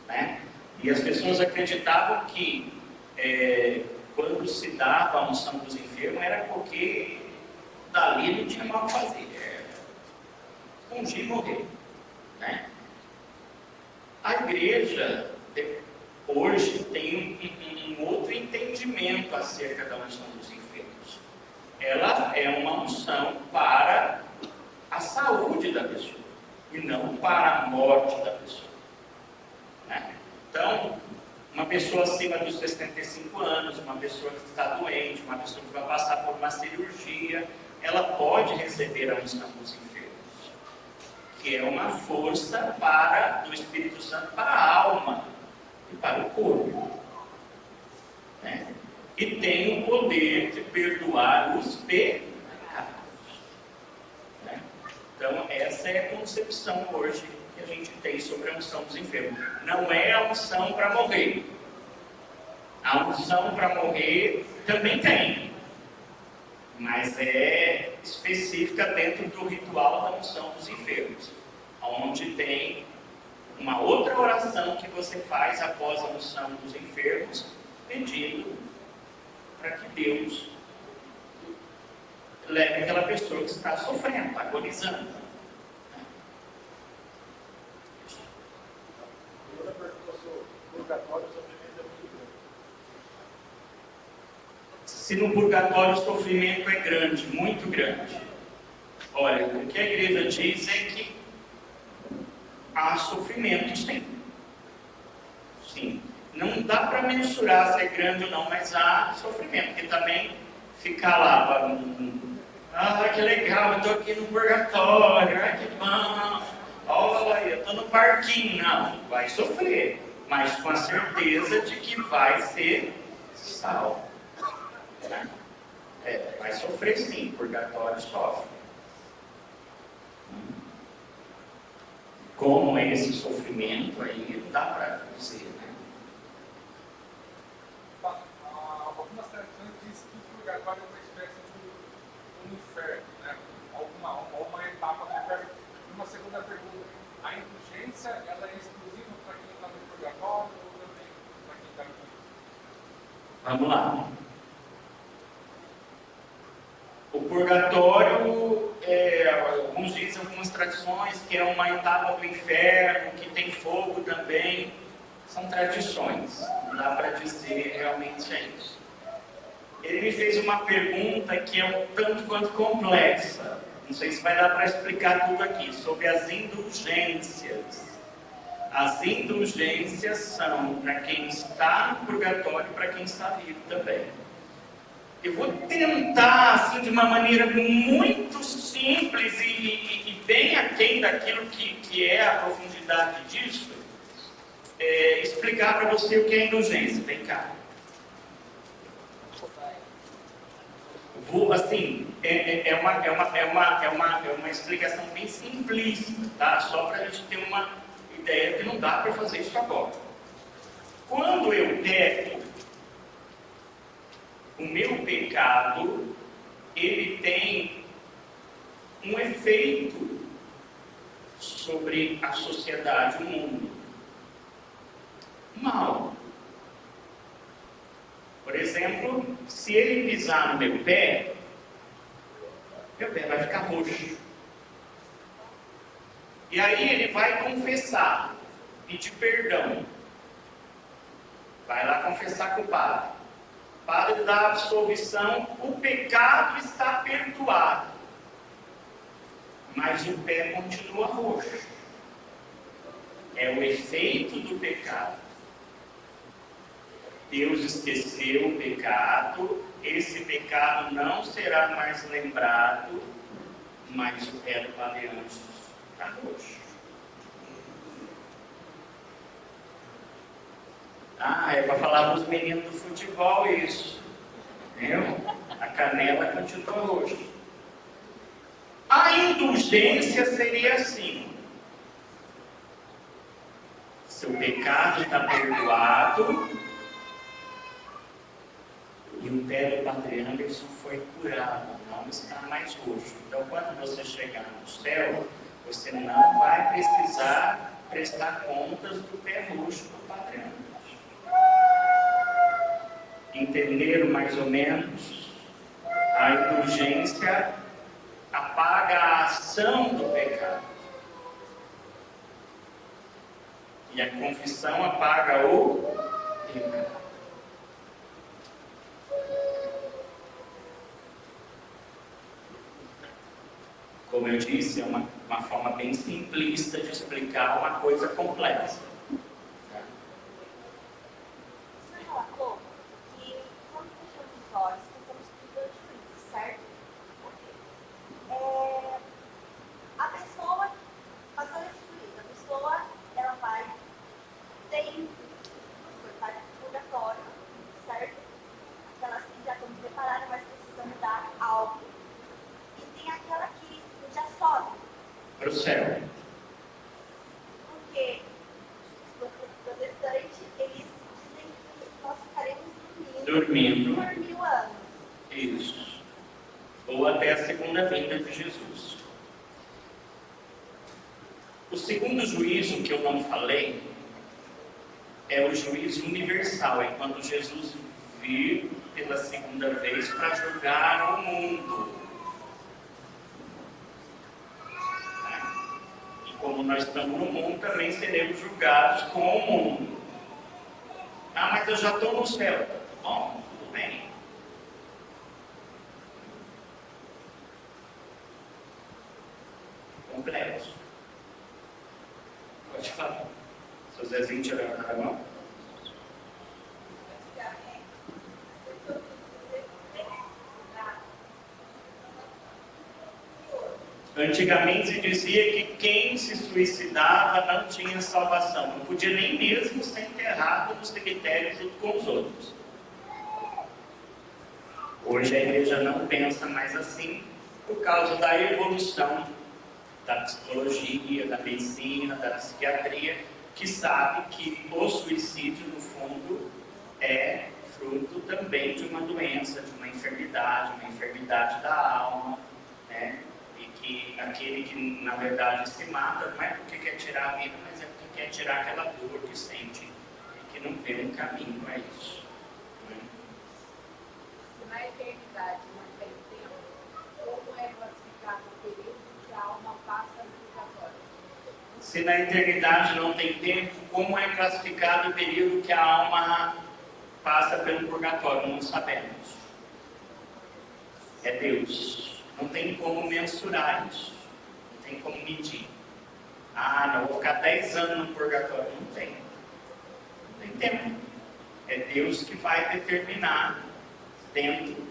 né? E as pessoas acreditavam que quando se dava a unção dos enfermos era porque dali não tinha mal o que fazer, ungir e morrer, né? A igreja hoje tem um outro entendimento acerca da unção dos enfermos. Ela é uma unção para a saúde da pessoa e não para a morte da pessoa, né? Então, uma pessoa acima dos 65 anos, uma pessoa que está doente, uma pessoa que vai passar por uma cirurgia, ela pode receber a unção dos enfermos, que é uma força do Espírito Santo para a alma e para o corpo, né? E tem o poder de perdoar os pecados, né? Então essa é a concepção hoje que a gente tem sobre a unção dos enfermos. Não é a unção para morrer. A unção para morrer também tem, mas é específica dentro do ritual da unção dos enfermos, onde tem uma outra oração que você faz após a unção dos enfermos, pedindo para que Deus leve aquela pessoa que está sofrendo, agonizando. Outra pergunta sobre purgatório, o sofrimento é muito grande. Se no purgatório o sofrimento é grande, muito grande. Olha, o que a igreja diz é que há sofrimento, sim. Sim. Não dá para mensurar se é grande ou não, mas há sofrimento, porque também ficar lá, que legal, eu estou aqui no purgatório, que bom, olha, eu estou no parquinho. Não, vai sofrer, mas com a certeza de que vai ser salvo, né? Vai sofrer sim, purgatório sofre. Como é esse sofrimento aí, não dá para dizer, né? Algumas tradições dizem que o purgatório é uma espécie de um inferno, né? Alguma etapa do inferno. Uma segunda pergunta: a indulgência ela é exclusiva para quem está no purgatório ou também para quem está aqui? Vamos lá. O purgatório, alguns dizem, algumas tradições, que é uma etapa do inferno, que tem fogo também. São tradições, não dá para dizer realmente é isso. Ele me fez uma pergunta que é um tanto quanto complexa, não sei se vai dar para explicar tudo aqui, sobre as indulgências. As indulgências são para quem está no purgatório e para quem está vivo também. Eu vou tentar, assim, de uma maneira muito simples e bem aquém daquilo que é a profundidade disso, explicar para você o que é indulgência. Vem cá. Assim, é uma explicação bem simplista, tá? Só para a gente ter uma ideia que não dá para fazer isso agora. Quando eu peco, o meu pecado, ele tem um efeito sobre a sociedade, o mundo. Mal. Por exemplo, se ele pisar no meu pé vai ficar roxo. E aí ele vai confessar, pedir perdão. Vai lá confessar com o padre. O padre dá a absolvição, o pecado está perdoado. Mas o pé continua roxo. É o efeito do pecado. Deus esqueceu o pecado, esse pecado não será mais lembrado, mas o pé do baleanço está roxo. É para falar para os meninos do futebol isso. Entendeu? A canela continua roxa. A indulgência seria assim: seu pecado está perdoado, pé do Padre Anderson foi curado, não está mais roxo. Então, quando você chegar no céu, você não vai precisar prestar contas do pé roxo do Padre Anderson. Entenderam mais ou menos? A indulgência apaga a ação do pecado. E a confissão apaga o pecado. Como eu disse, é uma forma bem simplista de explicar uma coisa complexa. Você relatou que quando fechamos os olhos, passamos por 2 juízos, certo? A pessoa, passando esse juízo, a pessoa, ela vai, vai para o purgatório, certo? Aquelas que já estão preparadas, mas precisam mudar algo. E tem aquela que já sobe. Para o céu. Porque os protestantes, eles dizem que nós ficaremos dormindo por 1000 anos. Isso. Ou até a segunda vinda de Jesus. O segundo juízo que eu não falei é o juízo universal, é quando Jesus vir pela segunda vez para julgar o mundo. Como nós estamos no mundo, também seremos julgados com o mundo. Ah, mas eu já estou no céu. Bom, tudo bem. Complexo. Pode falar. Seu Zezinho tirando a mão. Antigamente se dizia que quem se suicidava não tinha salvação, não podia nem mesmo ser enterrado no cemitério junto com os outros. Hoje a igreja não pensa mais assim, por causa da evolução da psicologia, da medicina, da psiquiatria, que sabe que o suicídio, no fundo, é fruto também de uma doença, de uma enfermidade da alma, né? Que aquele que na verdade se mata não é porque quer tirar a vida, mas é porque quer tirar aquela dor que sente e que não vê um caminho para isso. Se na eternidade não tem tempo, como é classificado o período que a alma passa no purgatório? Se na eternidade não tem tempo, como é classificado o período que a alma passa pelo purgatório? Não sabemos. É Deus. Não tem como mensurar isso. Não tem como medir. Ah, não, vou ficar 10 anos no purgatório. Não tem. Não tem tempo. É Deus que vai determinar dentro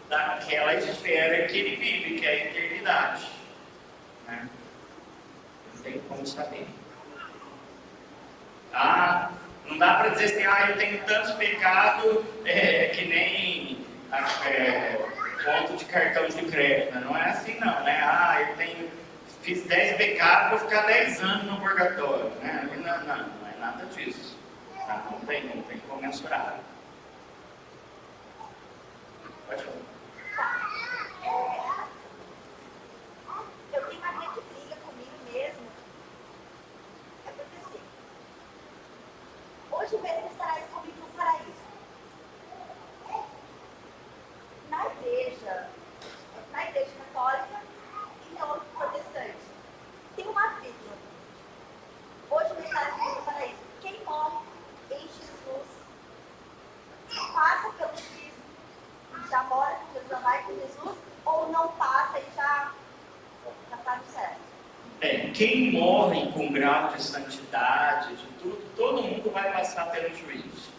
daquela esfera que ele vive, que é a eternidade. Né? Não tem como saber. Ah, não dá para dizer assim, eu tenho tantos pecados que nem... ponto de cartão de crédito, né? Não é assim não, né? Fiz 10 pecados, vou ficar 10 anos no purgatório, né? Não é nada disso. Tá? Não tem como mensurar. Pode falar. Eu tenho uma grande briga comigo mesmo. É porque assim, hoje mesmo estarás comigo no paraíso. Na igreja católica e na outra protestante, tem uma vírgula. Hoje mesmo estarás comigo no paraíso. Quem morre em Jesus passa pelo Cristo e já mora com Jesus, já vai com Jesus, ou não passa e já está no céu? Quem morre com grau de santidade, de tudo, todo mundo vai passar pelo juízo.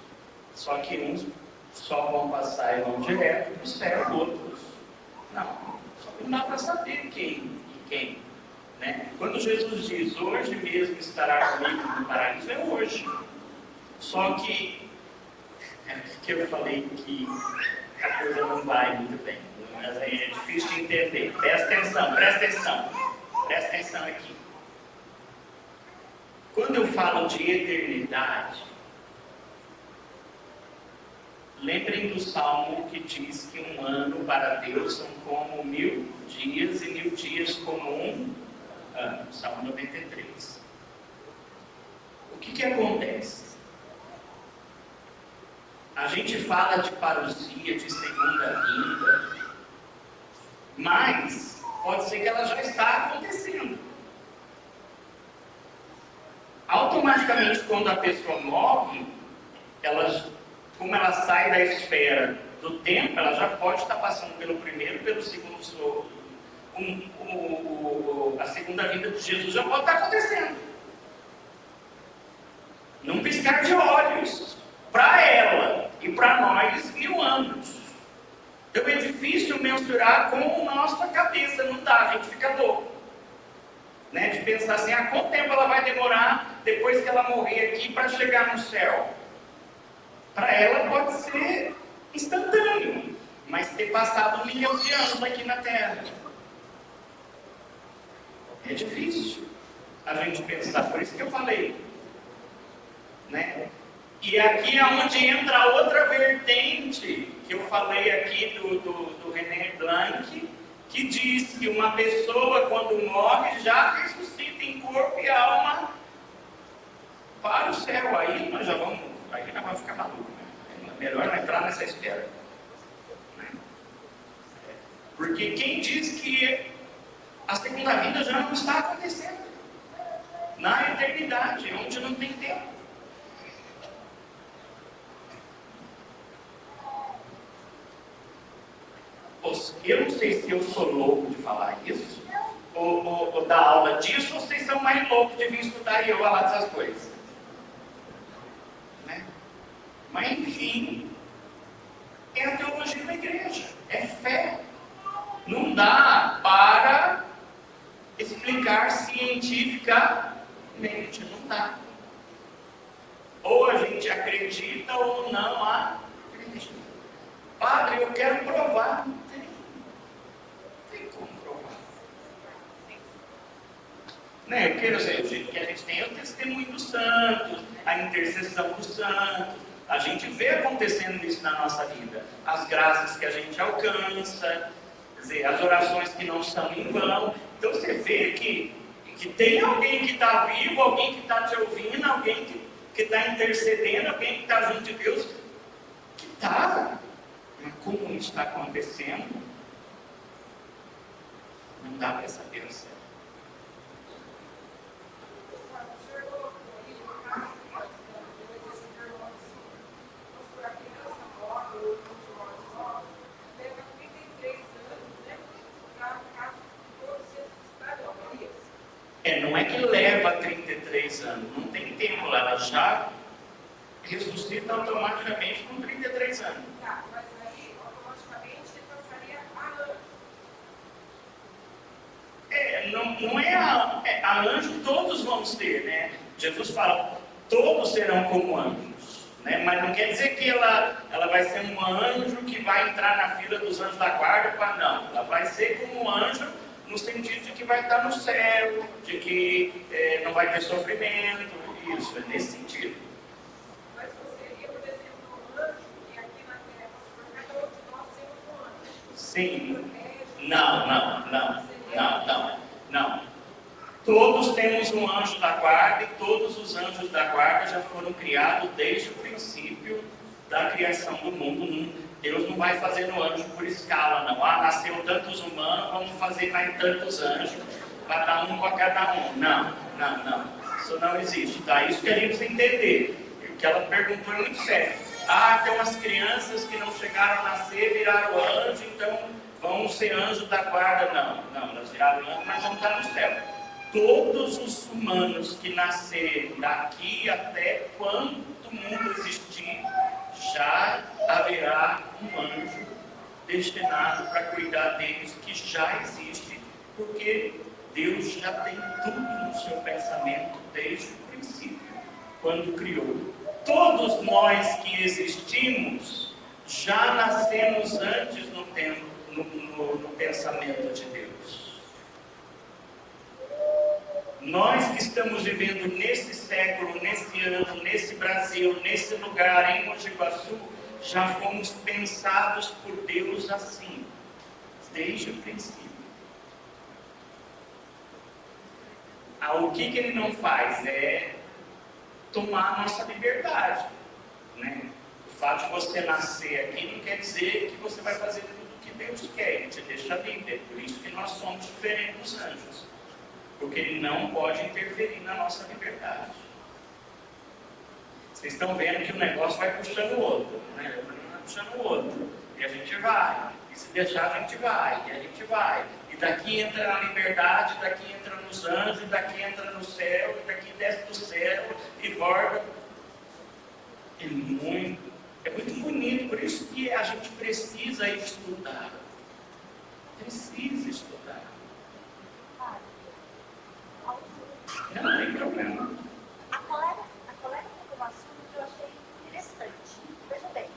Só que uns só vão passar e vão direto para o céu, outros não. Só que não dá para saber quem. Né? Quando Jesus diz, hoje mesmo estará comigo no paraíso, é hoje. Só que eu falei que a coisa não vai muito bem. Mas é difícil de entender. Presta atenção aqui. Quando eu falo de eternidade, Lembrem do Salmo que diz que um ano para Deus são como 1000 dias e 1000 dias como um ano. Salmo 93. O que acontece? A gente fala de parousia, de segunda vinda, mas pode ser que ela já está acontecendo. Automaticamente, quando a pessoa morre, como ela sai da esfera do tempo, ela já pode estar passando pelo primeiro, pelo segundo sopro. A segunda vinda de Jesus já pode estar acontecendo. Num piscar de olhos. Para ela e para nós, 1000 anos. Então é difícil mensurar com a nossa cabeça, não dá, a gente fica louco. Né? De pensar assim, quanto tempo ela vai demorar depois que ela morrer aqui para chegar no céu? Para ela pode ser instantâneo, mas ter passado 1 milhão de anos aqui na Terra. É difícil a gente pensar, por isso que eu falei. Né? E aqui é onde entra a outra vertente que eu falei aqui do René Blanc, que diz que uma pessoa, quando morre, já ressuscita em corpo e alma para o céu. Aí nós vamos ficar malucos. Né? É melhor não entrar nessa esfera. Né? Porque quem diz que a segunda vida já não está acontecendo na eternidade, onde não tem tempo. Eu não sei se eu sou louco de falar isso, ou dar aula disso, ou vocês são mais loucos de vir estudar e eu falar dessas coisas. Né? Mas enfim, é a teologia da igreja, é fé. Não dá para explicar cientificamente, não dá. Ou a gente acredita ou não acredita. Padre, eu quero provar. Não tem como provar. Né? Porque o jeito que a gente tem é o testemunho dos santos, a intercessão dos santos. A gente vê acontecendo isso na nossa vida. As graças que a gente alcança, quer dizer, as orações que não são em vão. Então você vê que tem alguém que está vivo, alguém que está te ouvindo, alguém que está intercedendo, alguém que está junto de Deus, que está. Mas como isso está acontecendo, não dá para saber o certo. Não é que leva 33 anos, não tem tempo lá, ela já ressuscita automaticamente com 33 anos. Tá, mas aí automaticamente ele passaria a anjo. Não é a anjo, todos vamos ter, né? Jesus fala, todos serão como anjos, né? Mas não quer dizer que ela vai ser um anjo que vai entrar na fila dos anjos da guarda, não. Ela vai ser como um anjo no sentido de que vai estar no céu, de que não vai ter sofrimento, isso, é nesse sentido. Mas você seria, por exemplo, um anjo, e aqui na Terra, cada um de nós seria um anjo. Sim. Não. Todos temos um anjo da guarda e todos os anjos da guarda já foram criados desde o princípio da criação do mundo. Deus não vai fazendo anjo por escala, não. Nasceu tantos humanos, vamos fazer mais tantos anjos, cada um para cada um. Não. Isso não existe, tá? Isso que a gente precisa entender. O que ela perguntou é muito sério. Tem umas crianças que não chegaram a nascer, viraram anjo, então vão ser anjos da guarda. Não, elas viraram anjo, mas vão estar no céu. Todos os humanos que nascerem daqui até quando o mundo existir, já haverá um anjo destinado para cuidar deles, que já existe, porque Deus já tem tudo no seu pensamento desde o princípio, quando criou. Todos nós que existimos já nascemos antes no pensamento de Deus. Nós que estamos vivendo nesse século, nesse ano, nesse Brasil, nesse lugar, em Mogi Guaçu, já fomos pensados por Deus assim, desde o princípio. O que Ele não faz é tomar a nossa liberdade, né? O fato de você nascer aqui não quer dizer que você vai fazer tudo o que Deus quer, Ele te deixa livre. É por isso que nós somos diferentes dos anjos, porque Ele não pode interferir na nossa liberdade. Vocês estão vendo que o negócio vai puxando o outro, né? Vai puxando o outro, e a gente vai, e se deixar a gente vai, e a gente vai. E daqui entra na liberdade, daqui entra nos anjos, daqui entra no céu, e daqui desce do céu e volta. É muito bonito, por isso que a gente precisa estudar. Precisa estudar. Não tem problema. A colega tocou um assunto que eu achei interessante. Veja bem,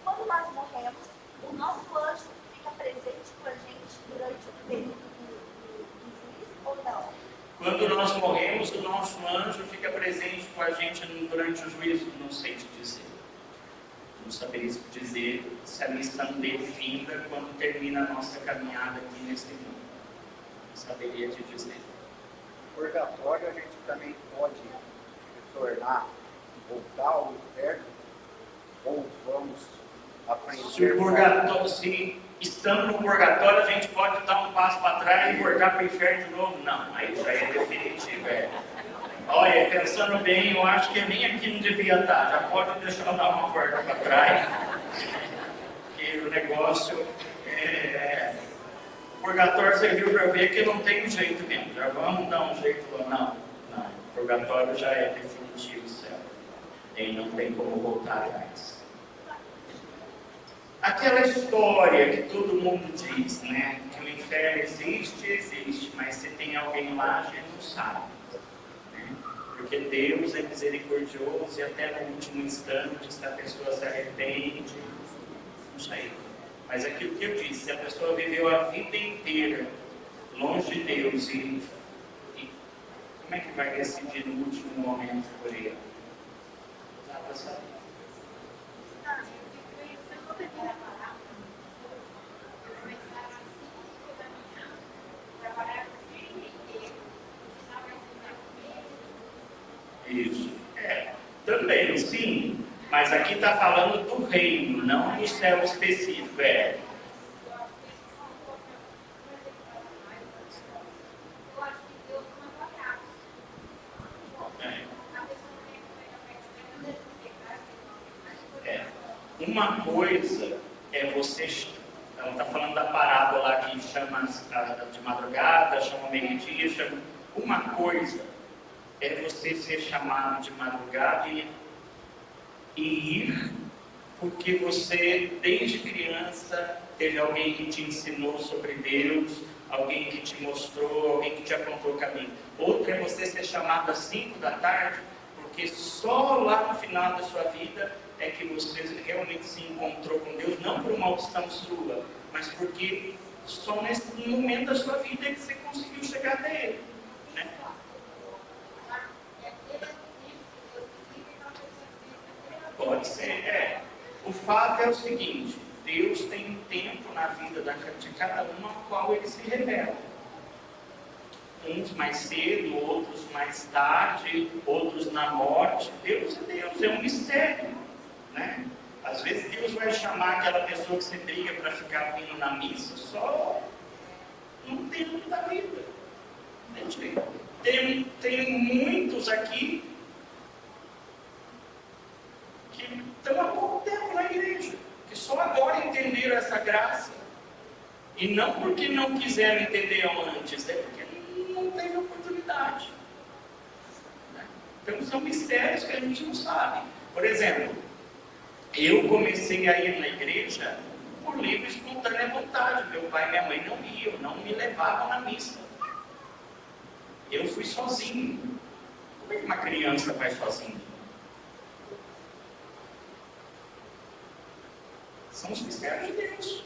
quando nós morremos, o nosso anjo fica presente com a gente durante o período do juízo ou não? Quando nós morremos, o nosso anjo fica presente com a gente durante o juízo. Não sei te dizer. Não saberia te dizer se a missão dele finda quando termina a nossa caminhada aqui neste mundo. Não saberia te dizer. No purgatório a gente também pode retornar, voltar ao inferno, ou vamos aprender. Se estando no purgatório, a gente pode dar um passo para trás e voltar para o inferno de novo? Não, aí já é definitivo. Olha, pensando bem, eu acho que nem aqui não devia estar. Já pode deixar eu dar uma volta para trás, que o negócio o purgatório serviu para ver que não tem jeito mesmo. Já vamos dar um jeito lá. Não, o purgatório já é definitivo, céu. E não tem como voltar atrás. Aquela história que todo mundo diz, né? Que o inferno existe, mas se tem alguém lá, a gente não sabe. Né? Porque Deus é misericordioso e até no último instante, se a pessoa se arrepende, não sei. Mas aquilo que eu disse, se a pessoa viveu a vida inteira longe de Deus e como é que vai decidir no último momento por ele? Dá para saber. Isso. Também, sim. Mas aqui está falando do reino, não do céu específico. Uma coisa é você. Ela está falando da parábola lá que chama de madrugada, chama meio-dia, chama. Uma coisa é você ser chamado de madrugada e ir porque você, desde criança, teve alguém que te ensinou sobre Deus, alguém que te mostrou, alguém que te apontou o caminho. Outra é você ser chamado às 5 da tarde, porque só lá no final da sua vida é que você realmente se encontrou com Deus, não por uma opção sua, mas porque só nesse momento da sua vida é que você conseguiu chegar até Ele. Né? Pode ser, O fato é o seguinte, Deus tem um tempo na vida de cada um ao qual Ele se revela. Uns mais cedo, outros mais tarde, outros na morte. Deus é Deus, é um mistério. Né? Às vezes Deus vai chamar aquela pessoa que você briga para ficar vindo na missa só no tempo da vida. Tem muitos aqui que estão há pouco tempo na igreja, que só agora entenderam essa graça. E não porque não quiseram entender antes, é porque não teve oportunidade. Então são mistérios que a gente não sabe. Por exemplo, eu comecei a ir na igreja por livre e espontânea vontade. Meu pai e minha mãe não iam, não me levavam na missa. Eu fui sozinho. Como é que uma criança vai sozinha? São os mistérios de Deus.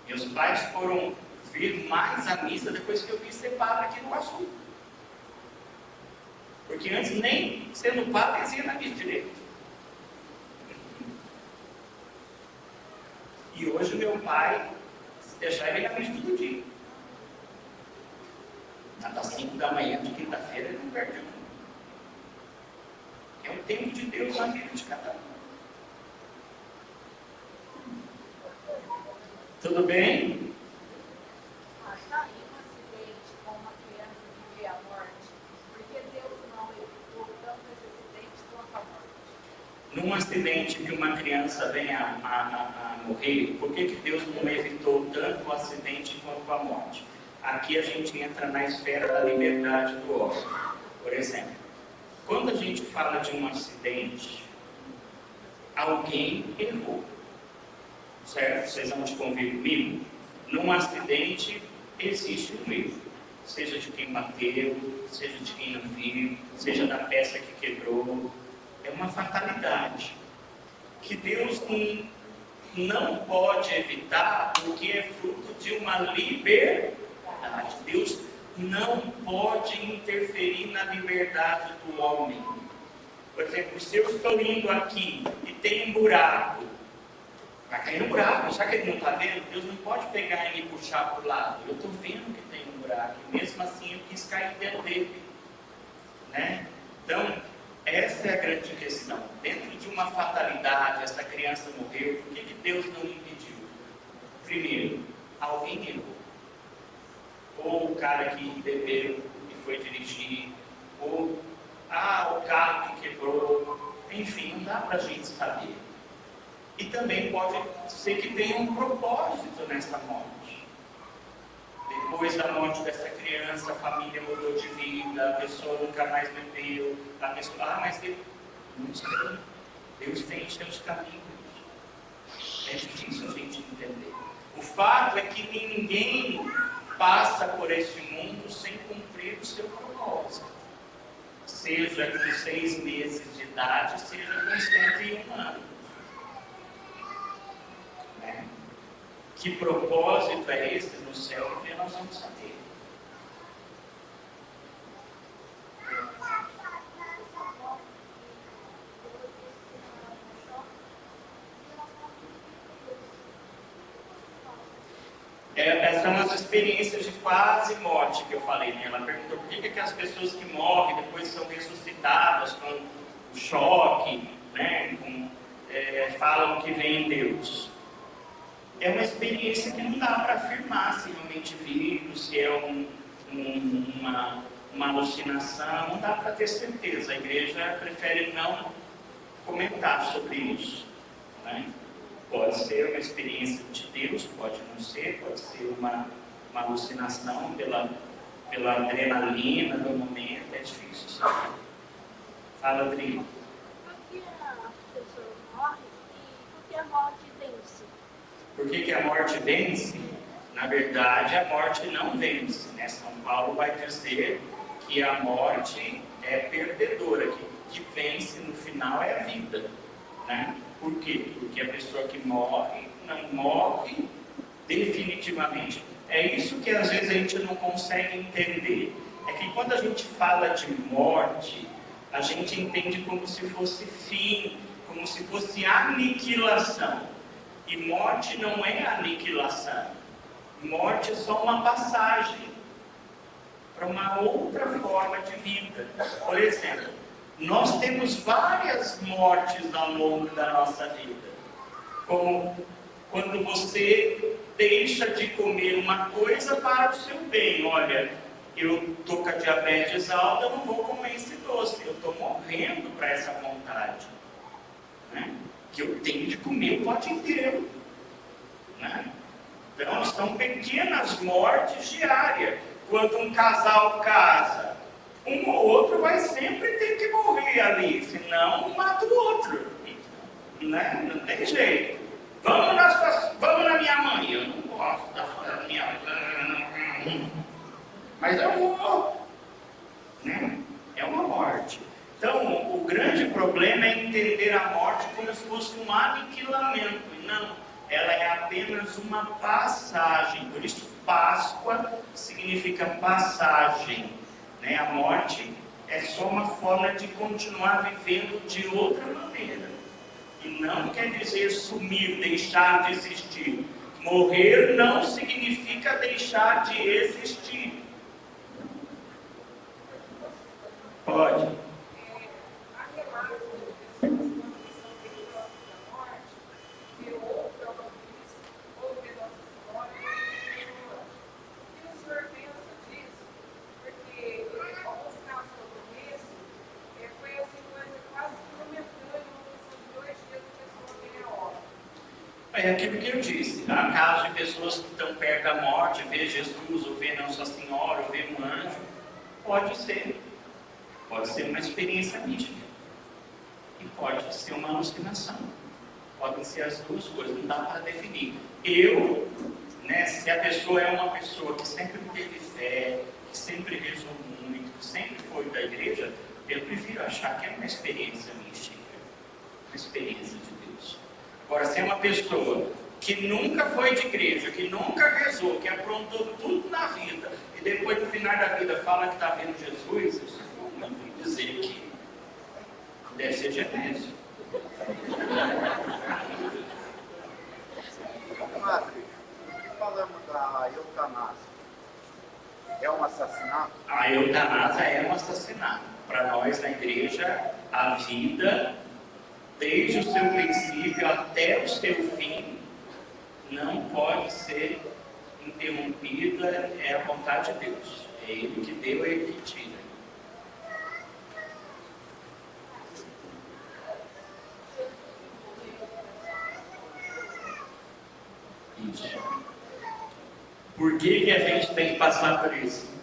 Meus pais foram vir mais à missa depois que eu vi ser padre aqui no Iguaçu. Porque antes, nem sendo padre, eles iam na missa direito. E hoje meu pai, se deixar, ele na missa todo dia. Das 5 da manhã de quinta-feira, ele não perde um. É o tempo de Deus na vida de cada um. Tudo bem? Mas está aí um acidente com uma criança que veio à morte, porque Deus não evitou tanto esse acidente quanto a morte. Num acidente que uma criança venha a morrer, por que Deus não evitou tanto o acidente quanto a morte? Aqui a gente entra na esfera da liberdade do homem. Por exemplo, quando a gente fala de um acidente, alguém errou. Certo? Vocês vão te convir comigo? Num acidente existe um erro. Seja de quem bateu, seja de quem não viu, seja da peça que quebrou. É uma fatalidade. Que Deus não pode evitar, porque é fruto de uma liberdade. Deus não pode interferir na liberdade do homem. Por exemplo, se eu estou indo aqui e tem um buraco, vai cair no buraco, será que ele não está vendo? Deus não pode pegar e me puxar para o lado. Eu estou vendo que tem um buraco, e mesmo assim eu quis cair dentro dele. Né? Então, essa é a grande questão. Dentro de uma fatalidade, essa criança morreu, por que Deus não impediu? Primeiro, alguém errou. Ou o cara que bebeu e foi dirigir, ou o carro que quebrou, enfim, não dá para a gente saber. E também pode ser que tenha um propósito nessa morte. Depois da morte dessa criança, a família mudou de vida, a pessoa nunca mais bebeu, a pessoa, mas Deus não sei. Deus tem seus caminhos. É difícil a gente entender. O fato é que ninguém passa por este mundo sem cumprir o seu propósito. Seja com 6 meses de idade, seja com 101 anos. Que propósito é esse no céu que nós vamos saber. Essas são as experiências de quase morte que eu falei, né? Ela perguntou por que as pessoas que morrem depois são ressuscitadas com o choque, né? Falam que vem Deus. É uma experiência que não dá para afirmar se realmente vivo, se é uma alucinação, não dá para ter certeza. A igreja prefere não comentar sobre isso. Né? Pode ser uma experiência de Deus, pode não ser, pode ser uma alucinação pela adrenalina do momento, é difícil saber. Fala, Adri. Por que a pessoa morre e por que a morte vence? Por que a morte vence? Na verdade, a morte não vence. Né? São Paulo vai dizer que a morte é perdedora, que vence no final é a vida. Né? Por quê? Porque a pessoa que morre, não morre definitivamente. É isso que às vezes a gente não consegue entender. É que quando a gente fala de morte, a gente entende como se fosse fim, como se fosse aniquilação. E morte não é aniquilação. Morte é só uma passagem para uma outra forma de vida. Por exemplo, nós temos várias mortes ao longo da nossa vida. Como quando você deixa de comer uma coisa para o seu bem. Olha, eu estou com a diabetes alta, eu não vou comer esse doce. Eu estou morrendo para essa vontade. Né? Que eu tenho de comer o pote inteiro. Né? Então, são pequenas mortes diárias. Quando um casal casa, um ou outro vai sempre ter que morrer ali, senão um mata o outro. Né? Não tem jeito. Vamos na minha mãe. Eu não gosto da minha mãe. Mas eu vou. Né? É uma morte. Então, o grande problema é entender a morte como se fosse um aniquilamento. E não, ela é apenas uma passagem. Por isso, Páscoa significa passagem. Né? A morte é só uma forma de continuar vivendo de outra maneira. E não quer dizer sumir, deixar de existir. Morrer não significa deixar de existir. Pode. Há relatos de pessoas que são perigosas da morte, que ou pelo Cristo, ou pela história. O que o senhor pensa disso? Porque alguns casos que eu conheço, foi assim, coisa quase momentânea, uma questão de 2 dias a pessoa vem a hora. É aquilo que eu disse. Há casos de pessoas que estão perto da morte, vê Jesus, ou vê Nossa Senhora, ou vê um anjo. Pode ser. Pode ser uma experiência mística. E pode ser uma alucinação. Podem ser as duas coisas, não dá para definir. Se a pessoa é uma pessoa que sempre teve fé, que sempre rezou muito, que sempre foi da igreja, eu prefiro achar que é uma experiência mística, uma experiência de Deus. Agora, se é uma pessoa que nunca foi de igreja, que nunca rezou, que aprontou tudo na vida, e depois no final da vida fala que está vendo Jesus, isso não vem dizer que deve ser genésio. Padre, o que falamos da eutanásia? É um assassinato? A eutanásia é um assassinato. Para nós na igreja, a vida, desde o seu princípio até o seu fim, não pode ser interrompida, é a vontade de Deus. É Ele que deu, é Ele que tira. Isso. Por que a gente tem que passar por isso?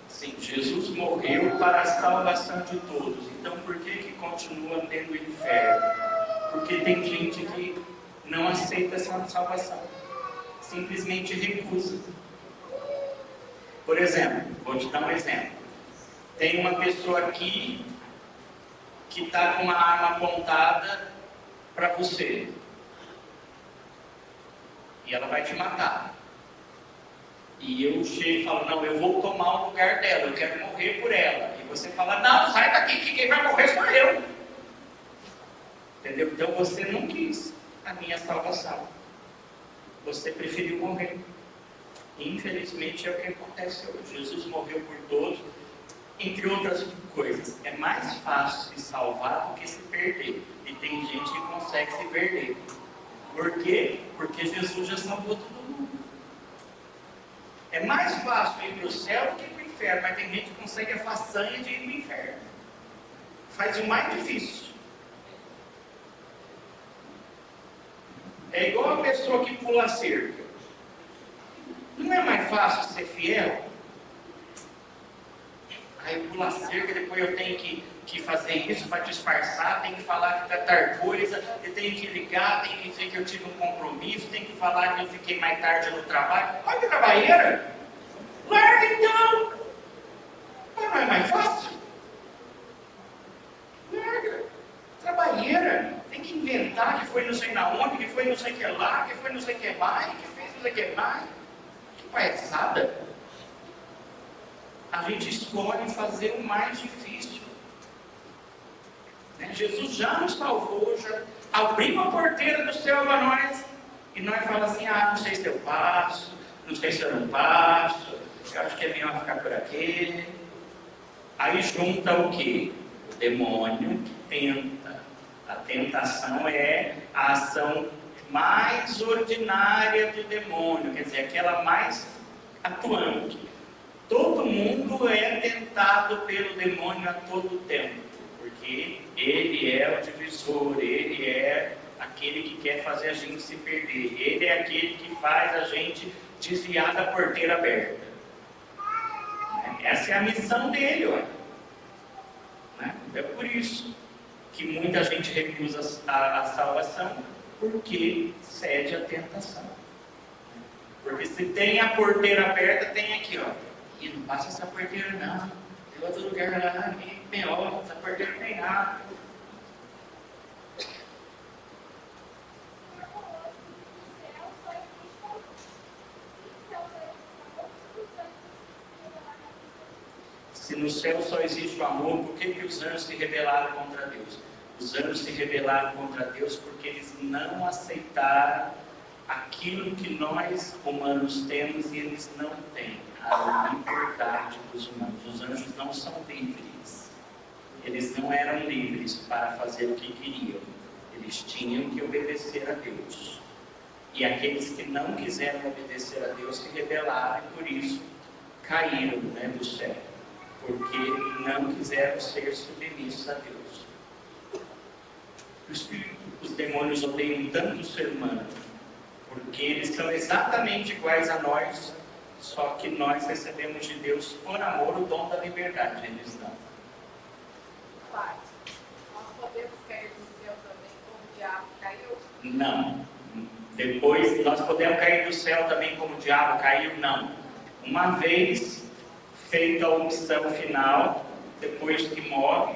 Sim, Jesus morreu para a salvação de todos. Então por que continua tendo inferno? Porque tem gente que não aceita essa salvação. Simplesmente recusa. Por exemplo, vou te dar um exemplo. Tem uma pessoa aqui que está com uma arma apontada para você. E ela vai te matar. E eu chego e falo, não, eu vou tomar o lugar dela, eu quero morrer por ela. E você fala, não, sai daqui, que quem vai morrer sou eu. Entendeu? Então você não quis a minha salvação. Você preferiu morrer. Infelizmente é o que acontece hoje. Jesus morreu por todos. Entre outras coisas, é mais fácil se salvar do que se perder. E tem gente que consegue se perder. Por quê? Porque Jesus já salvou todo mundo. É mais fácil ir para o céu do que para o inferno, mas tem gente que consegue a façanha de ir para o inferno. Faz o mais difícil. É igual a pessoa que pula a cerca. Não é mais fácil ser fiel? Aí eu pulo a cerca, depois eu tenho que fazer isso para disfarçar, tenho que falar que está tal coisa, eu tenho que ligar, tenho que dizer que eu tive um compromisso, tenho que falar que eu fiquei mais tarde no trabalho. Olha que trabalheira! Larga então! Mas não é mais fácil? Larga! Trabalheira! Tem que inventar que foi não sei na onde, que foi não sei que lá, que foi não sei que mais, que fez não sei que mais. Que palhaçada! A gente escolhe fazer o mais difícil. Jesus já nos salvou, já abriu a porteira do céu para nós, e nós falamos assim, não sei se eu passo, não sei se eu não passo, eu acho que é melhor ficar por aqui. Aí junta o quê? O demônio que tenta. A tentação é a ação mais ordinária do demônio, quer dizer, aquela mais atuante. Todo mundo é tentado pelo demônio a todo tempo, porque ele é o divisor, ele é aquele que quer fazer a gente se perder, ele é aquele que faz a gente desviar da porteira aberta. Essa é a missão dele, olha. É por isso que muita gente recusa a salvação, porque cede à tentação. Porque se tem a porteira aberta, tem aqui, ó. E não passa essa porteira não. Tem outro lugar lá, pior, essa porteira não tem nada. no céu só existe o amor, por que os anjos se rebelaram contra Deus? Os anjos se rebelaram contra Deus porque eles não aceitaram aquilo que nós humanos temos e eles não têm, a liberdade dos humanos. Os anjos não são livres. Eles não eram livres para fazer o que queriam. Eles tinham que obedecer a Deus. E aqueles que não quiseram obedecer a Deus se rebelaram e por isso caíram, né, do céu. Porque não quiseram ser submissos a Deus. Por isso que os demônios odeiam tanto o ser humano. Porque eles são exatamente iguais a nós, só que nós recebemos de Deus por amor o dom da liberdade, eles não. Pai, nós podemos cair do céu também como o diabo caiu? Não. Depois, nós podemos cair do céu também como o diabo caiu? Não. Uma vez feita a omissão final, depois que morre,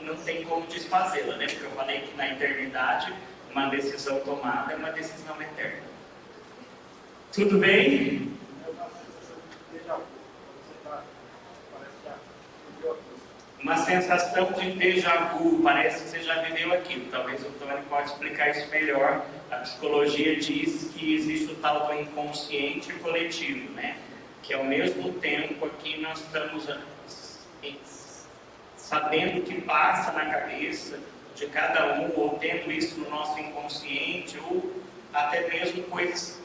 não tem como desfazê-la, né? Porque eu falei que na eternidade, uma decisão tomada é uma decisão eterna. Tudo bem? Uma sensação de déjà vu, parece que você já viveu aquilo. Talvez o Tony pode explicar isso melhor. A psicologia diz que existe o tal do inconsciente coletivo, né? Que ao mesmo tempo aqui nós estamos sabendo o que passa na cabeça de cada um, ou tendo isso no nosso inconsciente, ou até mesmo coisas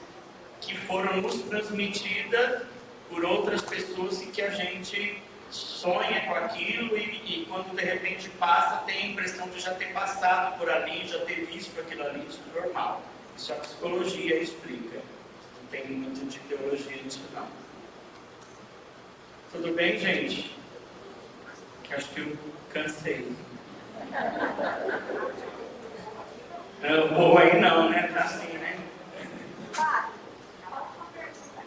que foram nos transmitidas por outras pessoas e que a gente sonha com aquilo e quando de repente passa, tem a impressão de já ter passado por ali, já ter visto aquilo ali, isso é normal. Isso a psicologia explica. Não tem muito de teologia nisso não. Tudo bem, gente? Acho que eu cansei. Não, boa aí não, né? Tá assim, né? Pai, fala uma pergunta.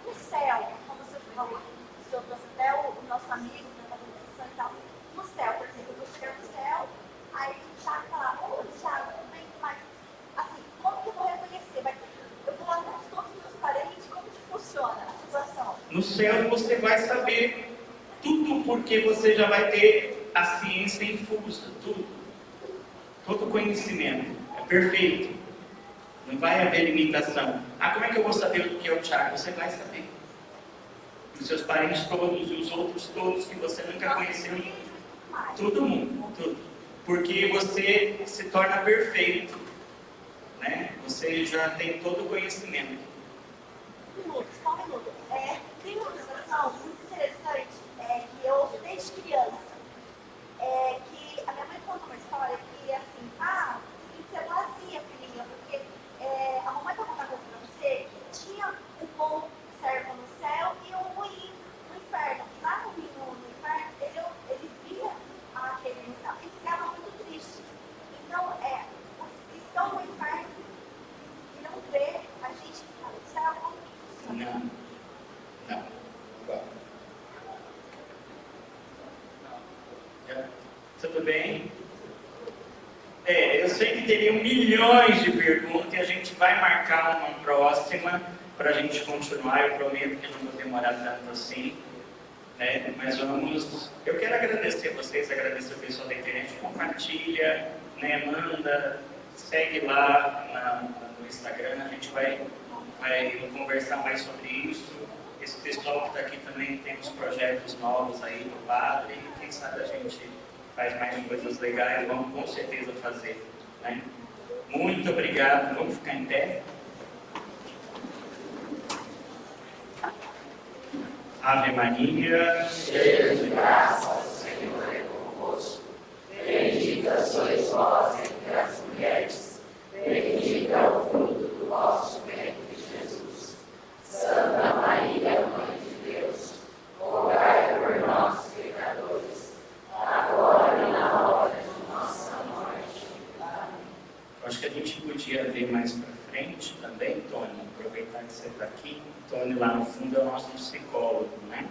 No céu, como você falou, o senhor trouxe até o nosso amigo, que está fazendo discussão e tal. No céu, por exemplo, eu vou chegar no céu, aí o Thiago fala, ô Thiago, tudo bem, mas assim, como que eu vou reconhecer? Eu vou lá com todos os meus parentes, como que funciona a situação? No céu você vai saber tudo, porque você já vai ter a ciência infusa, tudo. Todo conhecimento. É perfeito. Não vai haver limitação. Ah, como é que eu vou saber o que é o Thiago? Você vai saber. Os seus parentes todos e os outros todos que você nunca conheceu. Todo mundo, tudo. Porque você se torna perfeito. Né? Você já tem todo o conhecimento. Só um minuto. Tem uma situação muito interessante que eu ouço desde criança. Que a minha mãe conta uma história que assim, você tem que ser boazinha, filhinha, porque a mamãe está contando pra você que tinha o bom servo no céu e o ruim no inferno. E lá no inferno, ele via aquele no céu e ficava muito triste. Então, os que estão no inferno e não vê a gente que está no céu, como que funciona? Não. Tudo bem? Eu sei que teriam milhões de perguntas e a gente vai marcar uma próxima para a gente continuar. Eu prometo que não vou demorar tanto assim. Né? Mas vamos. Eu quero agradecer vocês, agradecer o pessoal da internet. Compartilha, né? Manda, segue lá no Instagram. A gente vai conversar mais sobre isso. Esse pessoal que está aqui também tem uns projetos novos aí do Padre. E quem sabe a gente faz mais coisas legais, vamos com certeza fazer. Né? Muito obrigado. Vamos ficar em pé. Ave Maria, cheia de graça, o Senhor é convosco. Bendita sois vós entre as mulheres, bendito é o fruto do vosso ventre, Jesus. Santa Maria, Mãe de Deus, rogai por nós, pecadores, agora e na hora de nossa morte. Amém. Acho que a gente podia ver mais para frente também, Tony, aproveitar que você está aqui. Tony lá no fundo é o nosso psicólogo, né?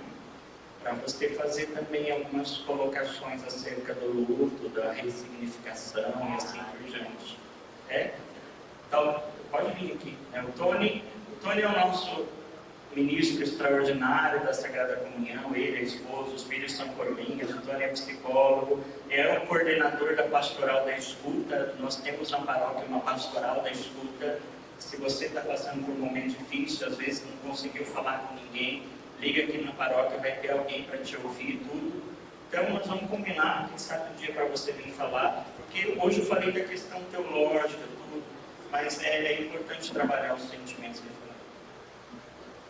Para você fazer também algumas colocações acerca do luto, da ressignificação e assim por diante. Então, pode vir aqui. O Tony é o ministro extraordinário da Sagrada Comunhão, ele, a esposa, os filhos são corbinhas, o Tony é psicólogo, é o coordenador da Pastoral da Escuta. Nós temos na paróquia uma Pastoral da Escuta. Se você está passando por um momento difícil, às vezes não conseguiu falar com ninguém, liga aqui na paróquia, vai ter alguém para te ouvir tudo. Então nós vamos combinar, quem sabe um dia para você vir falar, porque hoje eu falei da questão teológica, tudo, mas é importante trabalhar os sentimentos.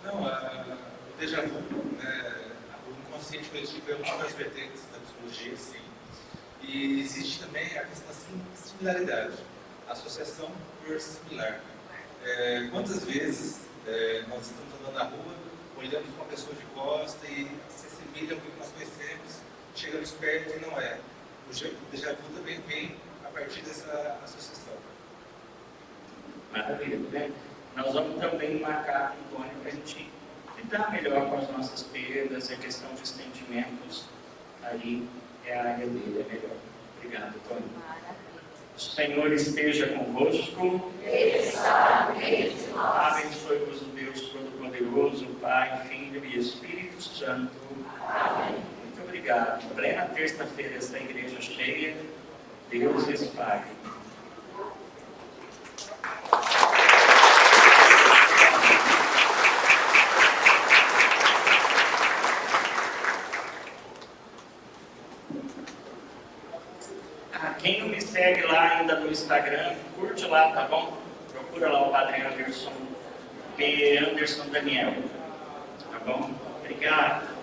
Não, o déjà vu, né, o inconsciente coletivo é uma das vertentes da psicologia, sim. E existe também a questão da similaridade, associação por similar. Quantas vezes nós estamos andando na rua, olhamos para uma pessoa de costa e se assemelha ao que nós conhecemos, chegamos perto e não é. O déjà vu também vem a partir dessa associação. Maravilha, tá vendo? Nós vamos também marcar com o Tony para a gente lidar melhor com as nossas perdas, a questão de sentimentos, aí é a área dele, é melhor. Obrigado, Tony. O Senhor esteja convosco. Ele está no meio de nós. Abençoe-vos o Deus Todo-Poderoso, Pai, Filho e Espírito Santo. Amém. Muito obrigado. Plena terça-feira, esta igreja cheia. Deus é Pai. Quem não me segue lá ainda no Instagram, curte lá, tá bom? Procura lá o Padre Anderson, P. Anderson Daniel. Tá bom? Obrigado.